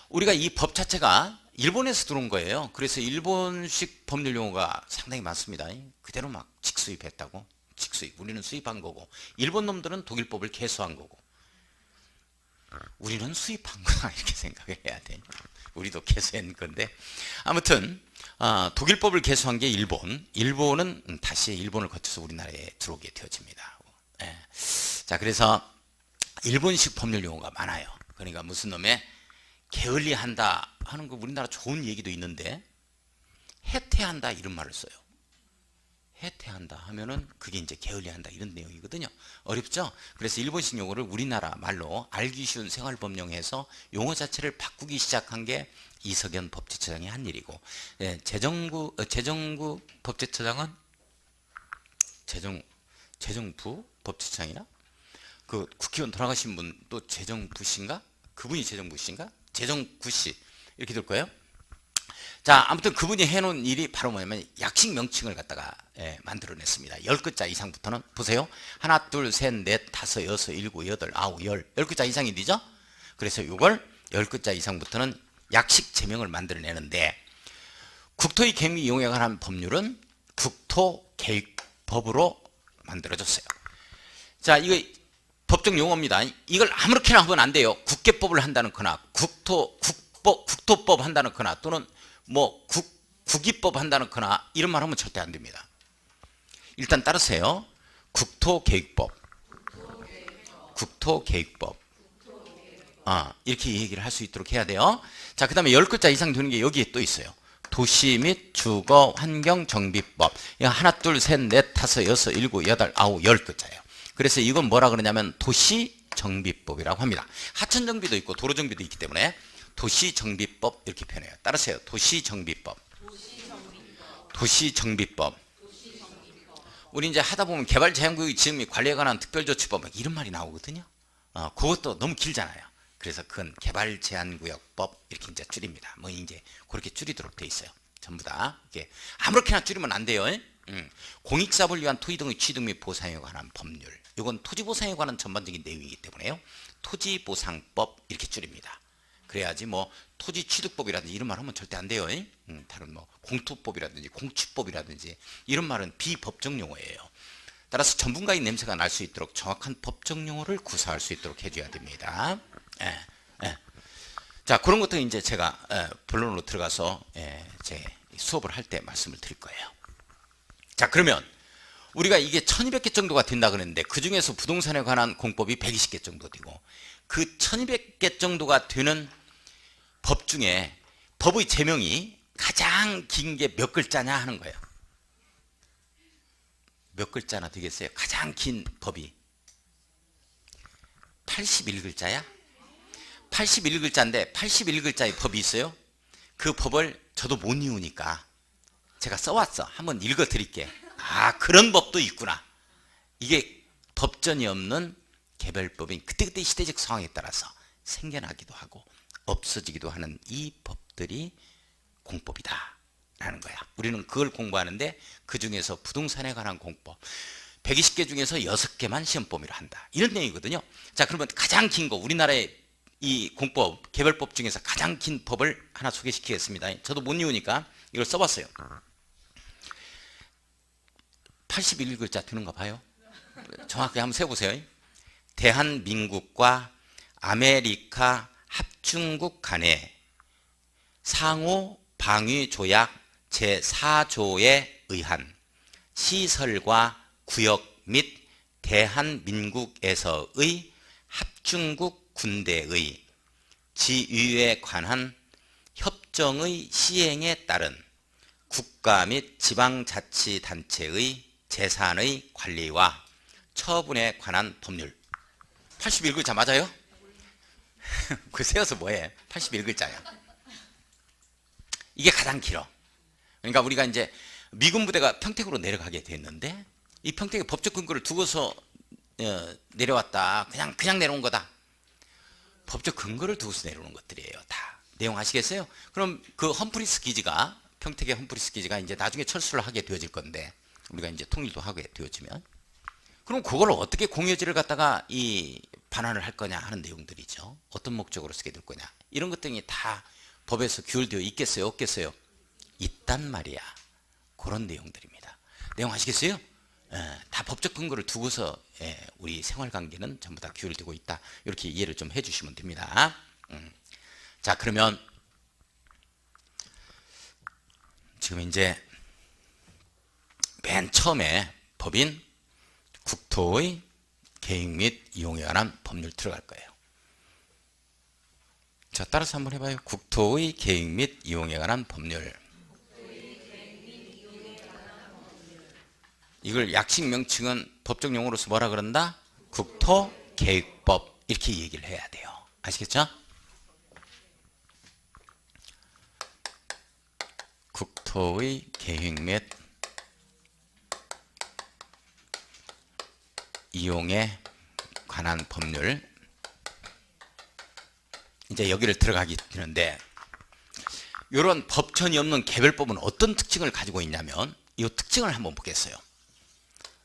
우리가 이 법 자체가 일본에서 들어온 거예요. 그래서 일본식 법률 용어가 상당히 많습니다. 그대로 막 직수입했다고. 직수입. 우리는 수입한 거고, 일본 놈들은 독일법을 개수한 거고, 우리는 수입한 거다 이렇게 생각을 해야 돼. 우리도 개수한 건데 아무튼 독일법을 개수한 게 일본은 다시 일본을 거쳐서 우리나라에 들어오게 되어집니다. 자, 그래서 일본식 법률 용어가 많아요. 그러니까 무슨 놈에 게을리한다 하는 거 우리나라 좋은 얘기도 있는데, 해태한다 이런 말을 써요. 해태한다 하면은 그게 이제 게을리한다 이런 내용이거든요. 어렵죠? 그래서 일본식 용어를 우리나라 말로 알기 쉬운 생활법령에서 용어 자체를 바꾸기 시작한 게 이석연 법제처장이 한 일이고, 재정부 법제처장은 재정부 법제처장이나 그 국회의원 돌아가신 분 또 재정부신가? 그분이 재정부신가? 재정구씨 이렇게 될 거예요. 자, 아무튼 그분이 해놓은 일이 바로 뭐냐면 약식 명칭을 갖다가 만들어냈습니다. 10글자 이상부터는 보세요. 하나, 둘, 셋, 넷, 다섯, 여섯, 일곱, 여덟, 아홉, 열. 10글자 이상이 되죠? 그래서 이걸 10글자 이상부터는 약식 제명을 만들어내는데, 국토의 계획 및 이용에 관한 법률은 국토계획법으로 만들어졌어요. 자, 이거 법적 용어입니다. 이걸 아무렇게나 하면 안 돼요. 국계법을 한다는 거나 국토법 한다는 거나 또는 뭐 국기법 한다는 거나 이런 말 하면 절대 안 됩니다. 일단 따르세요. 국토계획법 이렇게 얘기를 할 수 있도록 해야 돼요. 자, 그 다음에 10글자 이상 되는 게 여기에 또 있어요. 도시 및 주거 환경 정비법. 하나, 둘, 셋, 넷, 다섯, 여섯, 일곱, 여덟, 아홉, 10글자예요. 그래서 이건 뭐라 그러냐면 도시정비법이라고 합니다. 하천정비도 있고 도로정비도 있기 때문에 도시정비법 이렇게 표현해요. 따르세요. 도시정비법. 우리 이제 하다 보면 개발제한구역 지금 및 관리에 관한 특별조치법 이런 말이 나오거든요. 그것도 너무 길잖아요. 그래서 그건 개발제한구역법 이렇게 이제 줄입니다. 뭐 이제 그렇게 줄이도록 돼 있어요. 전부 다 이게 아무렇게나 줄이면 안 돼요. 공익사업을 위한 토지 등의 취득 및 보상에 관한 법률. 이건 토지보상에 관한 전반적인 내용이기 때문에요. 토지보상법 이렇게 줄입니다. 그래야지 뭐 토지취득법이라든지 이런 말 하면 절대 안 돼요. 다른 뭐 공토법이라든지 공취법이라든지 이런 말은 비법적 용어예요. 따라서 전문가의 냄새가 날 수 있도록 정확한 법적 용어를 구사할 수 있도록 해줘야 됩니다. 자, 그런 것도 이제 제가 본론으로 들어가서 제 수업을 할 때 말씀을 드릴 거예요. 자, 그러면 우리가 이게 1200개 정도가 된다 그랬는데 그 중에서 부동산에 관한 공법이 120개 정도 되고 그 1200개 정도가 되는 법 중에 법의 제명이 가장 긴 게 몇 글자냐 하는 거예요. 몇 글자나 되겠어요? 가장 긴 법이 81글자야? 81글자인데 81글자의 법이 있어요. 그 법을 저도 못 이우니까 제가 써왔어. 한번 읽어 드릴게. 아, 그런 법도 있구나. 이게 법전이 없는 개별법인 그때그때 시대적 상황에 따라서 생겨나기도 하고 없어지기도 하는 이 법들이 공법이다 라는 거야. 우리는 그걸 공부하는데 그 중에서 부동산에 관한 공법 120개 중에서 6개만 시험 범위로 한다, 이런 내용이거든요. 자, 그러면 가장 긴 거, 우리나라의 이 공법 개별법 중에서 가장 긴 법을 하나 소개시키겠습니다. 저도 못 이우니까 이걸 써봤어요. 81글자 되는 거 봐요. 정확하게 한번 세보세요. 대한민국과 아메리카 합중국 간의 상호 방위 조약 제4조에 의한 시설과 구역 및 대한민국에서의 합중국 군대의 지위에 관한 협정의 시행에 따른 국가 및 지방자치단체의 재산의 관리와 처분에 관한 법률. 81글자 맞아요? 그 세워서 뭐해? 81글자야. 이게 가장 길어. 그러니까 우리가 이제 미군 부대가 평택으로 내려가게 됐는데 이 평택의 법적 근거를 두고서 내려왔다. 그냥 내려온 거다. 법적 근거를 두고서 내려오는 것들이에요. 다. 내용 아시겠어요? 그럼 그 험프리스 기지가, 평택의 험프리스 기지가 이제 나중에 철수를 하게 되어질 건데 우리가 이제 통일도 하게 되어지면, 그럼 그걸 어떻게 공여지를 갖다가 이 반환을 할 거냐 하는 내용들이죠. 어떤 목적으로 쓰게 될 거냐, 이런 것들이 다 법에서 규율되어 있겠어요, 없겠어요? 있단 말이야. 그런 내용들입니다. 내용 아시겠어요? 다 법적 근거를 두고서 우리 생활관계는 전부 다 규율되고 있다, 이렇게 이해를 좀 해주시면 됩니다. 자, 그러면 지금 이제 맨 처음에 법인 국토의 계획 및 이용에 관한 법률 들어갈 거예요. 자, 따라서 한번 해봐요. 국토의 계획 및 이용에 관한 법률. 이걸 약식 명칭은 법적 용어로서 뭐라 그런다? 국토계획법, 이렇게 얘기를 해야 돼요. 아시겠죠? 국토의 계획 및 이용에 관한 법률. 이제 여기를 들어가게 되는데, 이런 법천이 없는 개별법은 어떤 특징을 가지고 있냐면, 이 특징을 한번 보겠어요.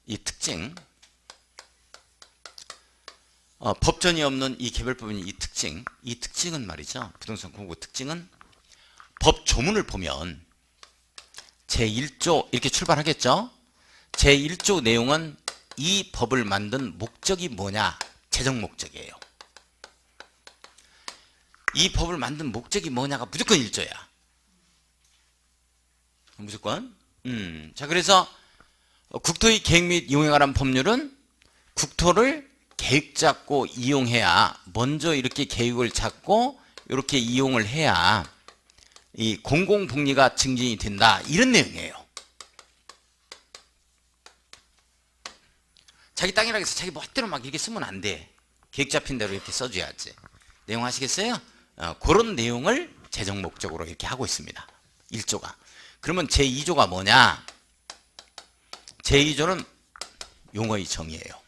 이 특징, 법전이 없는 이 개별법인 이 특징은 말이죠. 부동산 공고 특징은 법 조문을 보면 제1조 이렇게 출발하겠죠. 제1조 내용은 이 법을 만든 목적이 뭐냐, 재정 목적이에요. 이 법을 만든 목적이 뭐냐가 무조건 1조야. 무조건. 자, 그래서 국토의 계획 및 이용에 관한 법률은 국토를 계획 잡고 이용해야, 먼저 이렇게 계획을 잡고 이렇게 이용을 해야 이 공공복리가 증진이 된다, 이런 내용이에요. 자기 땅이라 해서 자기 멋대로 막 이렇게 쓰면 안 돼. 계획 잡힌 대로 이렇게 써줘야지. 내용 아시겠어요? 그런 내용을 재정 목적으로 이렇게 하고 있습니다. 1조가. 그러면 제2조가 뭐냐? 제2조는 용어의 정의예요.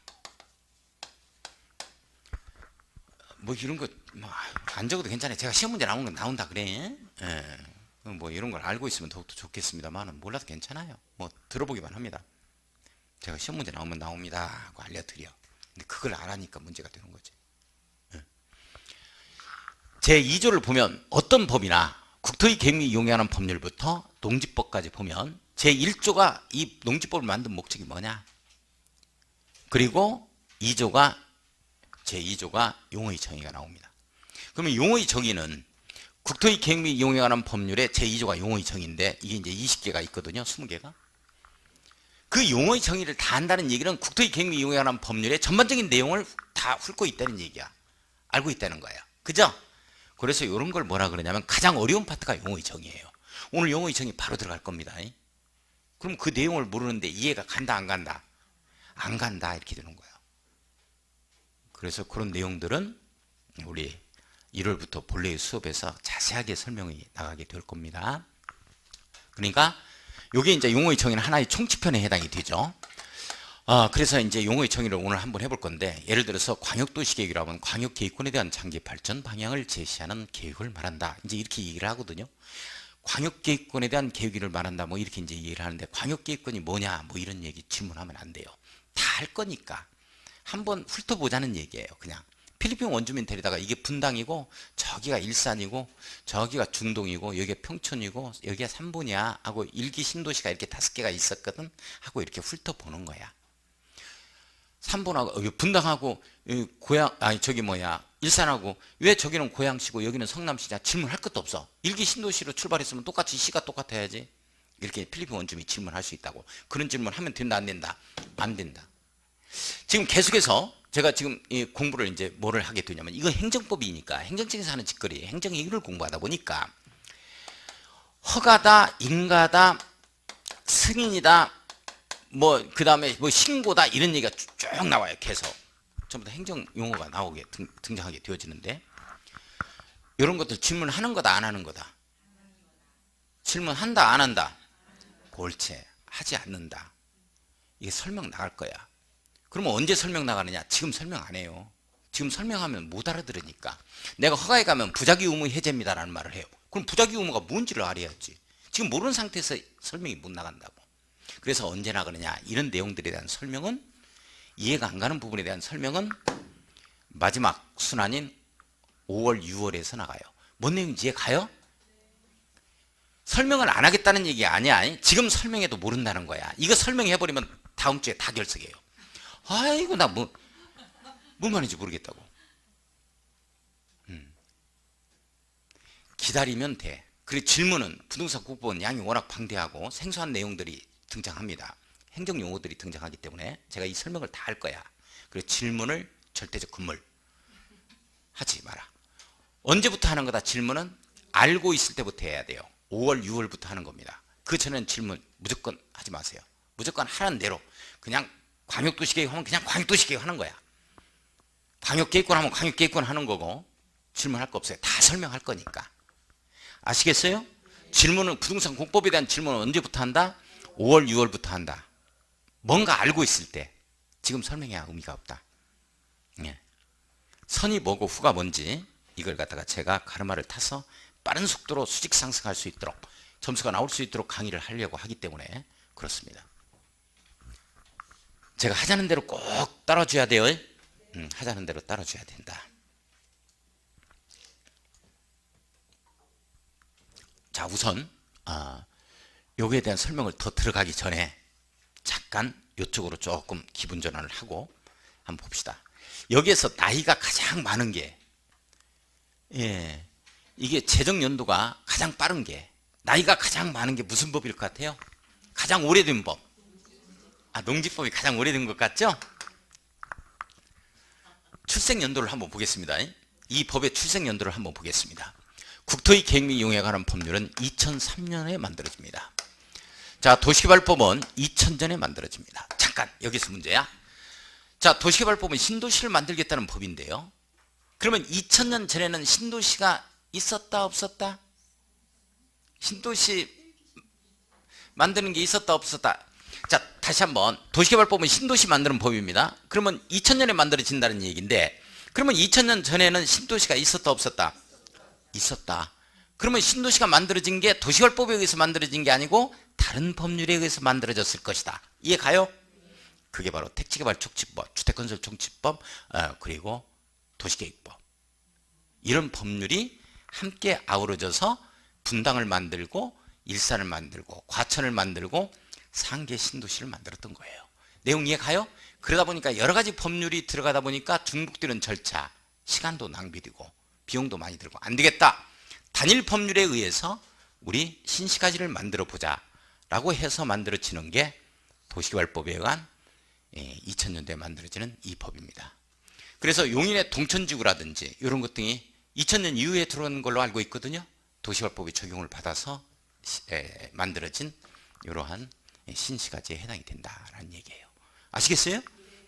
뭐 이런 거 안 적어도 괜찮아요. 제가 시험 문제 나오는 건 나온다 그래. 뭐 이런 걸 알고 있으면 더욱더 좋겠습니다만 몰라도 괜찮아요. 뭐 들어보기만 합니다. 제가 시험 문제 나오면 나옵니다 하고 알려드려. 근데 그걸 안 하니까 문제가 되는 거지. 제2조를 보면 어떤 법이나 국토의 계획 및 이용에 관한 법률부터 농지법까지 보면 제1조가 이 농지법을 만든 목적이 뭐냐, 그리고 2조가 제2조가 용어의 정의가 나옵니다. 그러면 용어의 정의는 국토의 계획 및 이용에 관한 법률의 제2조가 용어의 정의인데 이게 이제 20개가 있거든요. 20개가. 그 용어의 정의를 다 안다는 얘기는 국토의 계획 이용에 관한 법률의 전반적인 내용을 다 훑고 있다는 얘기야. 알고 있다는 거예요. 그죠? 그래서 이런 걸 뭐라 그러냐면 가장 어려운 파트가 용어의 정의예요. 오늘 용어의 정의 바로 들어갈 겁니다. 그럼 그 내용을 모르는데 이해가 간다 안 간다? 안 간다 이렇게 되는 거예요. 그래서 그런 내용들은 우리 1월부터 본래의 수업에서 자세하게 설명이 나가게 될 겁니다. 그러니까 이게 이제 용어의 정의는 하나의 총칙편에 해당이 되죠. 그래서 이제 용어의 정의를 오늘 한번 해볼 건데, 예를 들어서 광역도시계획이라고 하면 광역계획권에 대한 장기 발전 방향을 제시하는 계획을 말한다. 이제 이렇게 얘기를 하거든요. 광역계획권에 대한 계획을 말한다. 뭐 이렇게 이제 얘기를 하는데, 광역계획권이 뭐냐? 뭐 이런 얘기 질문하면 안 돼요. 다 할 거니까 한번 훑어보자는 얘기예요. 그냥 필리핀 원주민 데리다가 이게 분당이고 저기가 일산이고 저기가 중동이고 여기가 평촌이고 여기가 삼본이야 하고 일기 신도시가 이렇게 5개가 있었거든 하고 이렇게 훑어보는 거야. 삼본하고 분당하고 고양 저기 뭐야 일산하고 왜 저기는 고양시고 여기는 성남시냐 질문할 것도 없어. 일기 신도시로 출발했으면 똑같이 시가 똑같아야지. 이렇게 필리핀 원주민이 질문할 수 있다고. 그런 질문하면 된다 안 된다? 안 된다. 지금 계속해서 제가 지금 이 공부를 이제 뭐를 하게 되냐면, 이거 행정법이니까 행정청에서 하는 짓거리, 행정행위를 공부하다 보니까 허가다, 인가다, 승인이다, 뭐 그 다음에 뭐 신고다 이런 얘기가 쭉 나와요. 계속 전부 다 행정 용어가 나오게 등장하게 되어지는데, 이런 것들 질문하는 거다 안 하는 거다? 질문한다 안 한다? 골체 하지 않는다. 이게 설명 나갈 거야. 그러면 언제 설명 나가느냐? 지금 설명 안 해요. 지금 설명하면 못 알아들으니까. 내가 허가에 가면 부작위 의무 해제입니다라는 말을 해요. 그럼 부작위 의무가 뭔지를 알아야지. 지금 모르는 상태에서 설명이 못 나간다고. 그래서 언제 나가느냐? 이런 내용들에 대한 설명은, 이해가 안 가는 부분에 대한 설명은 마지막 순환인 5월, 6월에서 나가요. 뭔 내용인지 이해 가요? 설명을 안 하겠다는 얘기 아니야. 지금 설명해도 모른다는 거야. 이거 설명해버리면 다음 주에 다 결석해요. 아이고 나 뭔 말인지 모르겠다고. 기다리면 돼. 그리고 질문은 부동산 국보는 양이 워낙 방대하고 생소한 내용들이 등장합니다. 행정 용어들이 등장하기 때문에 제가 이 설명을 다 할 거야. 그리고 질문을 절대적 금물 하지 마라. 언제부터 하는 거다? 질문은 알고 있을 때부터 해야 돼요. 5월, 6월부터 하는 겁니다. 그 전에는 질문 무조건 하지 마세요. 무조건 하는 대로 그냥 광역도시계획 하면 그냥 광역도시계획 하는 거야. 광역계획권 하면 광역계획권 하는 거고 질문할 거 없어요. 다 설명할 거니까. 아시겠어요? 질문은 부동산 공법에 대한 질문은 언제부터 한다? 5월, 6월부터 한다. 뭔가 알고 있을 때. 지금 설명해야 의미가 없다. 예. 선이 뭐고 후가 뭔지 이걸 갖다가 제가 가르마를 타서 빠른 속도로 수직 상승할 수 있도록, 점수가 나올 수 있도록 강의를 하려고 하기 때문에 그렇습니다. 제가 하자는 대로 꼭 따라줘야 돼요. 하자는 대로 따라줘야 된다. 자, 우선 여기에 대한 설명을 더 들어가기 전에 잠깐 이쪽으로 조금 기분 전환을 하고 한번 봅시다. 여기에서 나이가 가장 많은 게, 이게 재정 연도가 가장 빠른 게, 나이가 가장 많은 게 무슨 법일 것 같아요? 가장 오래된 법. 농지법이 가장 오래된 것 같죠? 출생 연도를 한번 보겠습니다. 이 법의 출생 연도를 한번 보겠습니다. 국토의 계획 및 이용에 관한 법률은 2003년에 만들어집니다. 자, 도시개발법은 2000년에 만들어집니다. 잠깐 여기서 문제야. 자, 도시개발법은 신도시를 만들겠다는 법인데요. 그러면 2000년 전에는 신도시가 있었다 없었다? 신도시 만드는 게 있었다 없었다? 자, 다시 한번 도시개발법은 신도시 만드는 법입니다. 그러면 2000년에 만들어진다는 얘기인데, 그러면 2000년 전에는 신도시가 있었다 없었다? 있었다. 그러면 신도시가 만들어진 게 도시개발법에 의해서 만들어진 게 아니고 다른 법률에 의해서 만들어졌을 것이다. 이해 가요? 그게 바로 택지개발촉진법, 주택건설촉진법, 그리고 도시계획법. 이런 법률이 함께 아우러져서 분당을 만들고 일산을 만들고 과천을 만들고 상계 신도시를 만들었던 거예요. 내용 이해 가요? 그러다 보니까 여러 가지 법률이 들어가다 보니까 중복되는 절차, 시간도 낭비되고 비용도 많이 들고 안 되겠다. 단일 법률에 의해서 우리 신시가지를 만들어 보자 라고 해서 만들어지는 게 도시개발법에 의한 2000년대에 만들어지는 이 법입니다. 그래서 용인의 동천지구라든지 이런 것 등이 2000년 이후에 들어온 걸로 알고 있거든요. 도시개발법이 적용을 받아서 만들어진 이러한 신시가지에 해당이 된다라는 얘기예요. 아시겠어요?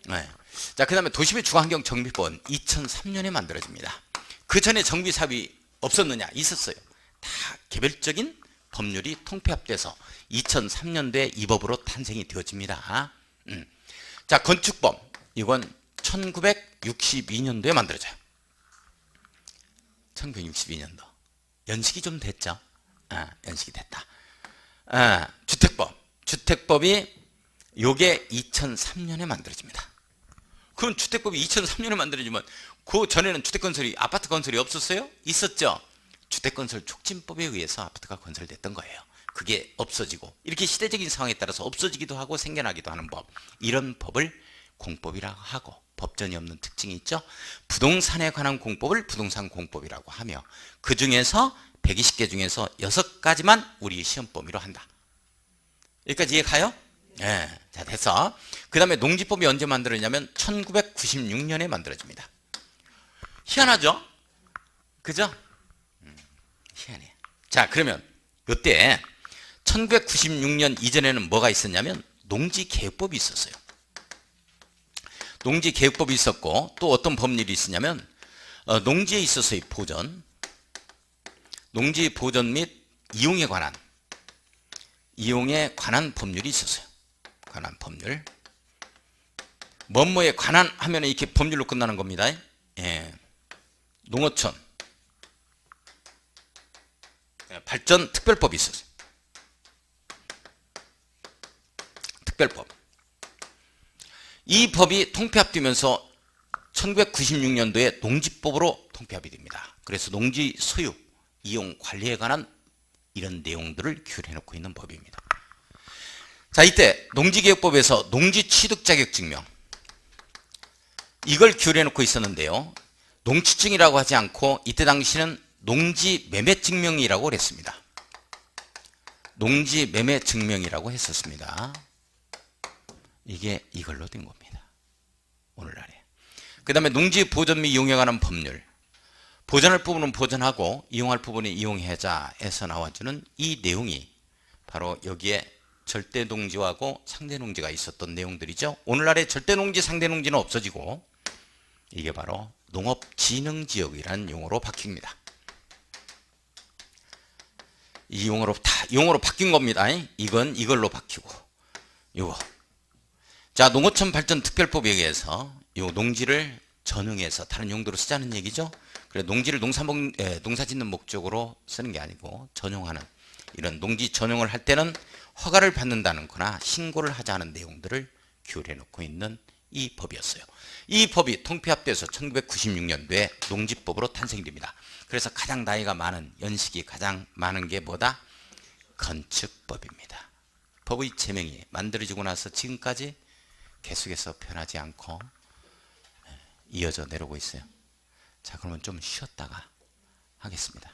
네. 자, 그 다음에 도시의 주거환경 정비법은 2003년에 만들어집니다. 그 전에 정비 사업이 없었느냐? 있었어요. 다 개별적인 법률이 통폐합돼서 2003년도에 이 법으로 탄생이 되어집니다. 자, 건축법 이건 1962년도에 만들어져요. 1962년도 연식이 좀 됐죠? 연식이 됐다. 주택법이 요게 2003년에 만들어집니다. 그럼 주택법이 2003년에 만들어지면 그 전에는 주택건설이 아파트 건설이 없었어요? 있었죠. 주택건설 촉진법에 의해서 아파트가 건설됐던 거예요. 그게 없어지고 이렇게 시대적인 상황에 따라서 없어지기도 하고 생겨나기도 하는 법, 이런 법을 공법이라고 하고, 법전이 없는 특징이 있죠. 부동산에 관한 공법을 부동산 공법이라고 하며 그 중에서 120개 중에서 6가지만 우리 시험 범위로 한다. 여기까지 이해 가요? 네. 자, 됐어. 그 다음에 농지법이 언제 만들어지냐면 1996년에 만들어집니다. 희한하죠? 그죠? 희한해. 자, 그러면 이때 1996년 이전에는 뭐가 있었냐면 농지개혁법이 있었어요. 농지개혁법이 있었고 또 어떤 법률이 있었냐면 농지에 있어서의 보전, 농지 보전 및 이용에 관한 법률이 있었어요. 관한 법률. 뭐뭐에 관한 하면 이렇게 법률로 끝나는 겁니다. 농어촌 발전 특별법이 있었어요. 특별법. 이 법이 통폐합되면서 1996년도에 농지법으로 통폐합이 됩니다. 그래서 농지 소유, 이용, 관리에 관한 이런 내용들을 규율해놓고 있는 법입니다. 자, 이때 농지개혁법에서 농지취득자격증명 이걸 규율해놓고 있었는데요. 농취증이라고 하지 않고 이때 당시는 농지매매증명이라고 그랬습니다. 농지매매증명이라고 했었습니다. 이게 이걸로 된 겁니다. 오늘날에. 그 다음에 농지보전 및 이용에 관한 법률. 보전할 부분은 보전하고 이용할 부분은 이용하자에서 나와주는 이 내용이 바로 여기에 절대농지하고 상대농지가 있었던 내용들이죠. 오늘날의 절대농지, 상대농지는 없어지고 이게 바로 농업진흥지역이라는 용어로 바뀝니다. 이 용어로 다 용어로 바뀐 겁니다. 이건 이걸로 바뀌고 요거. 자, 농어촌 발전 특별법에 의해서 요 농지를 전용해서 다른 용도로 쓰자는 얘기죠. 그래, 농지를 농사 짓는 목적으로 쓰는 게 아니고 전용하는, 이런 농지 전용을 할 때는 허가를 받는다는 거나 신고를 하자는 내용들을 규율해 놓고 있는 이 법이었어요. 이 법이 통폐합돼서 1996년도에 농지법으로 탄생이 됩니다. 그래서 가장 나이가 많은, 연식이 가장 많은 게 뭐다? 건축법입니다. 법의 제명이 만들어지고 나서 지금까지 계속해서 변하지 않고 이어져 내려오고 있어요. 자, 그러면 좀 쉬었다가 하겠습니다.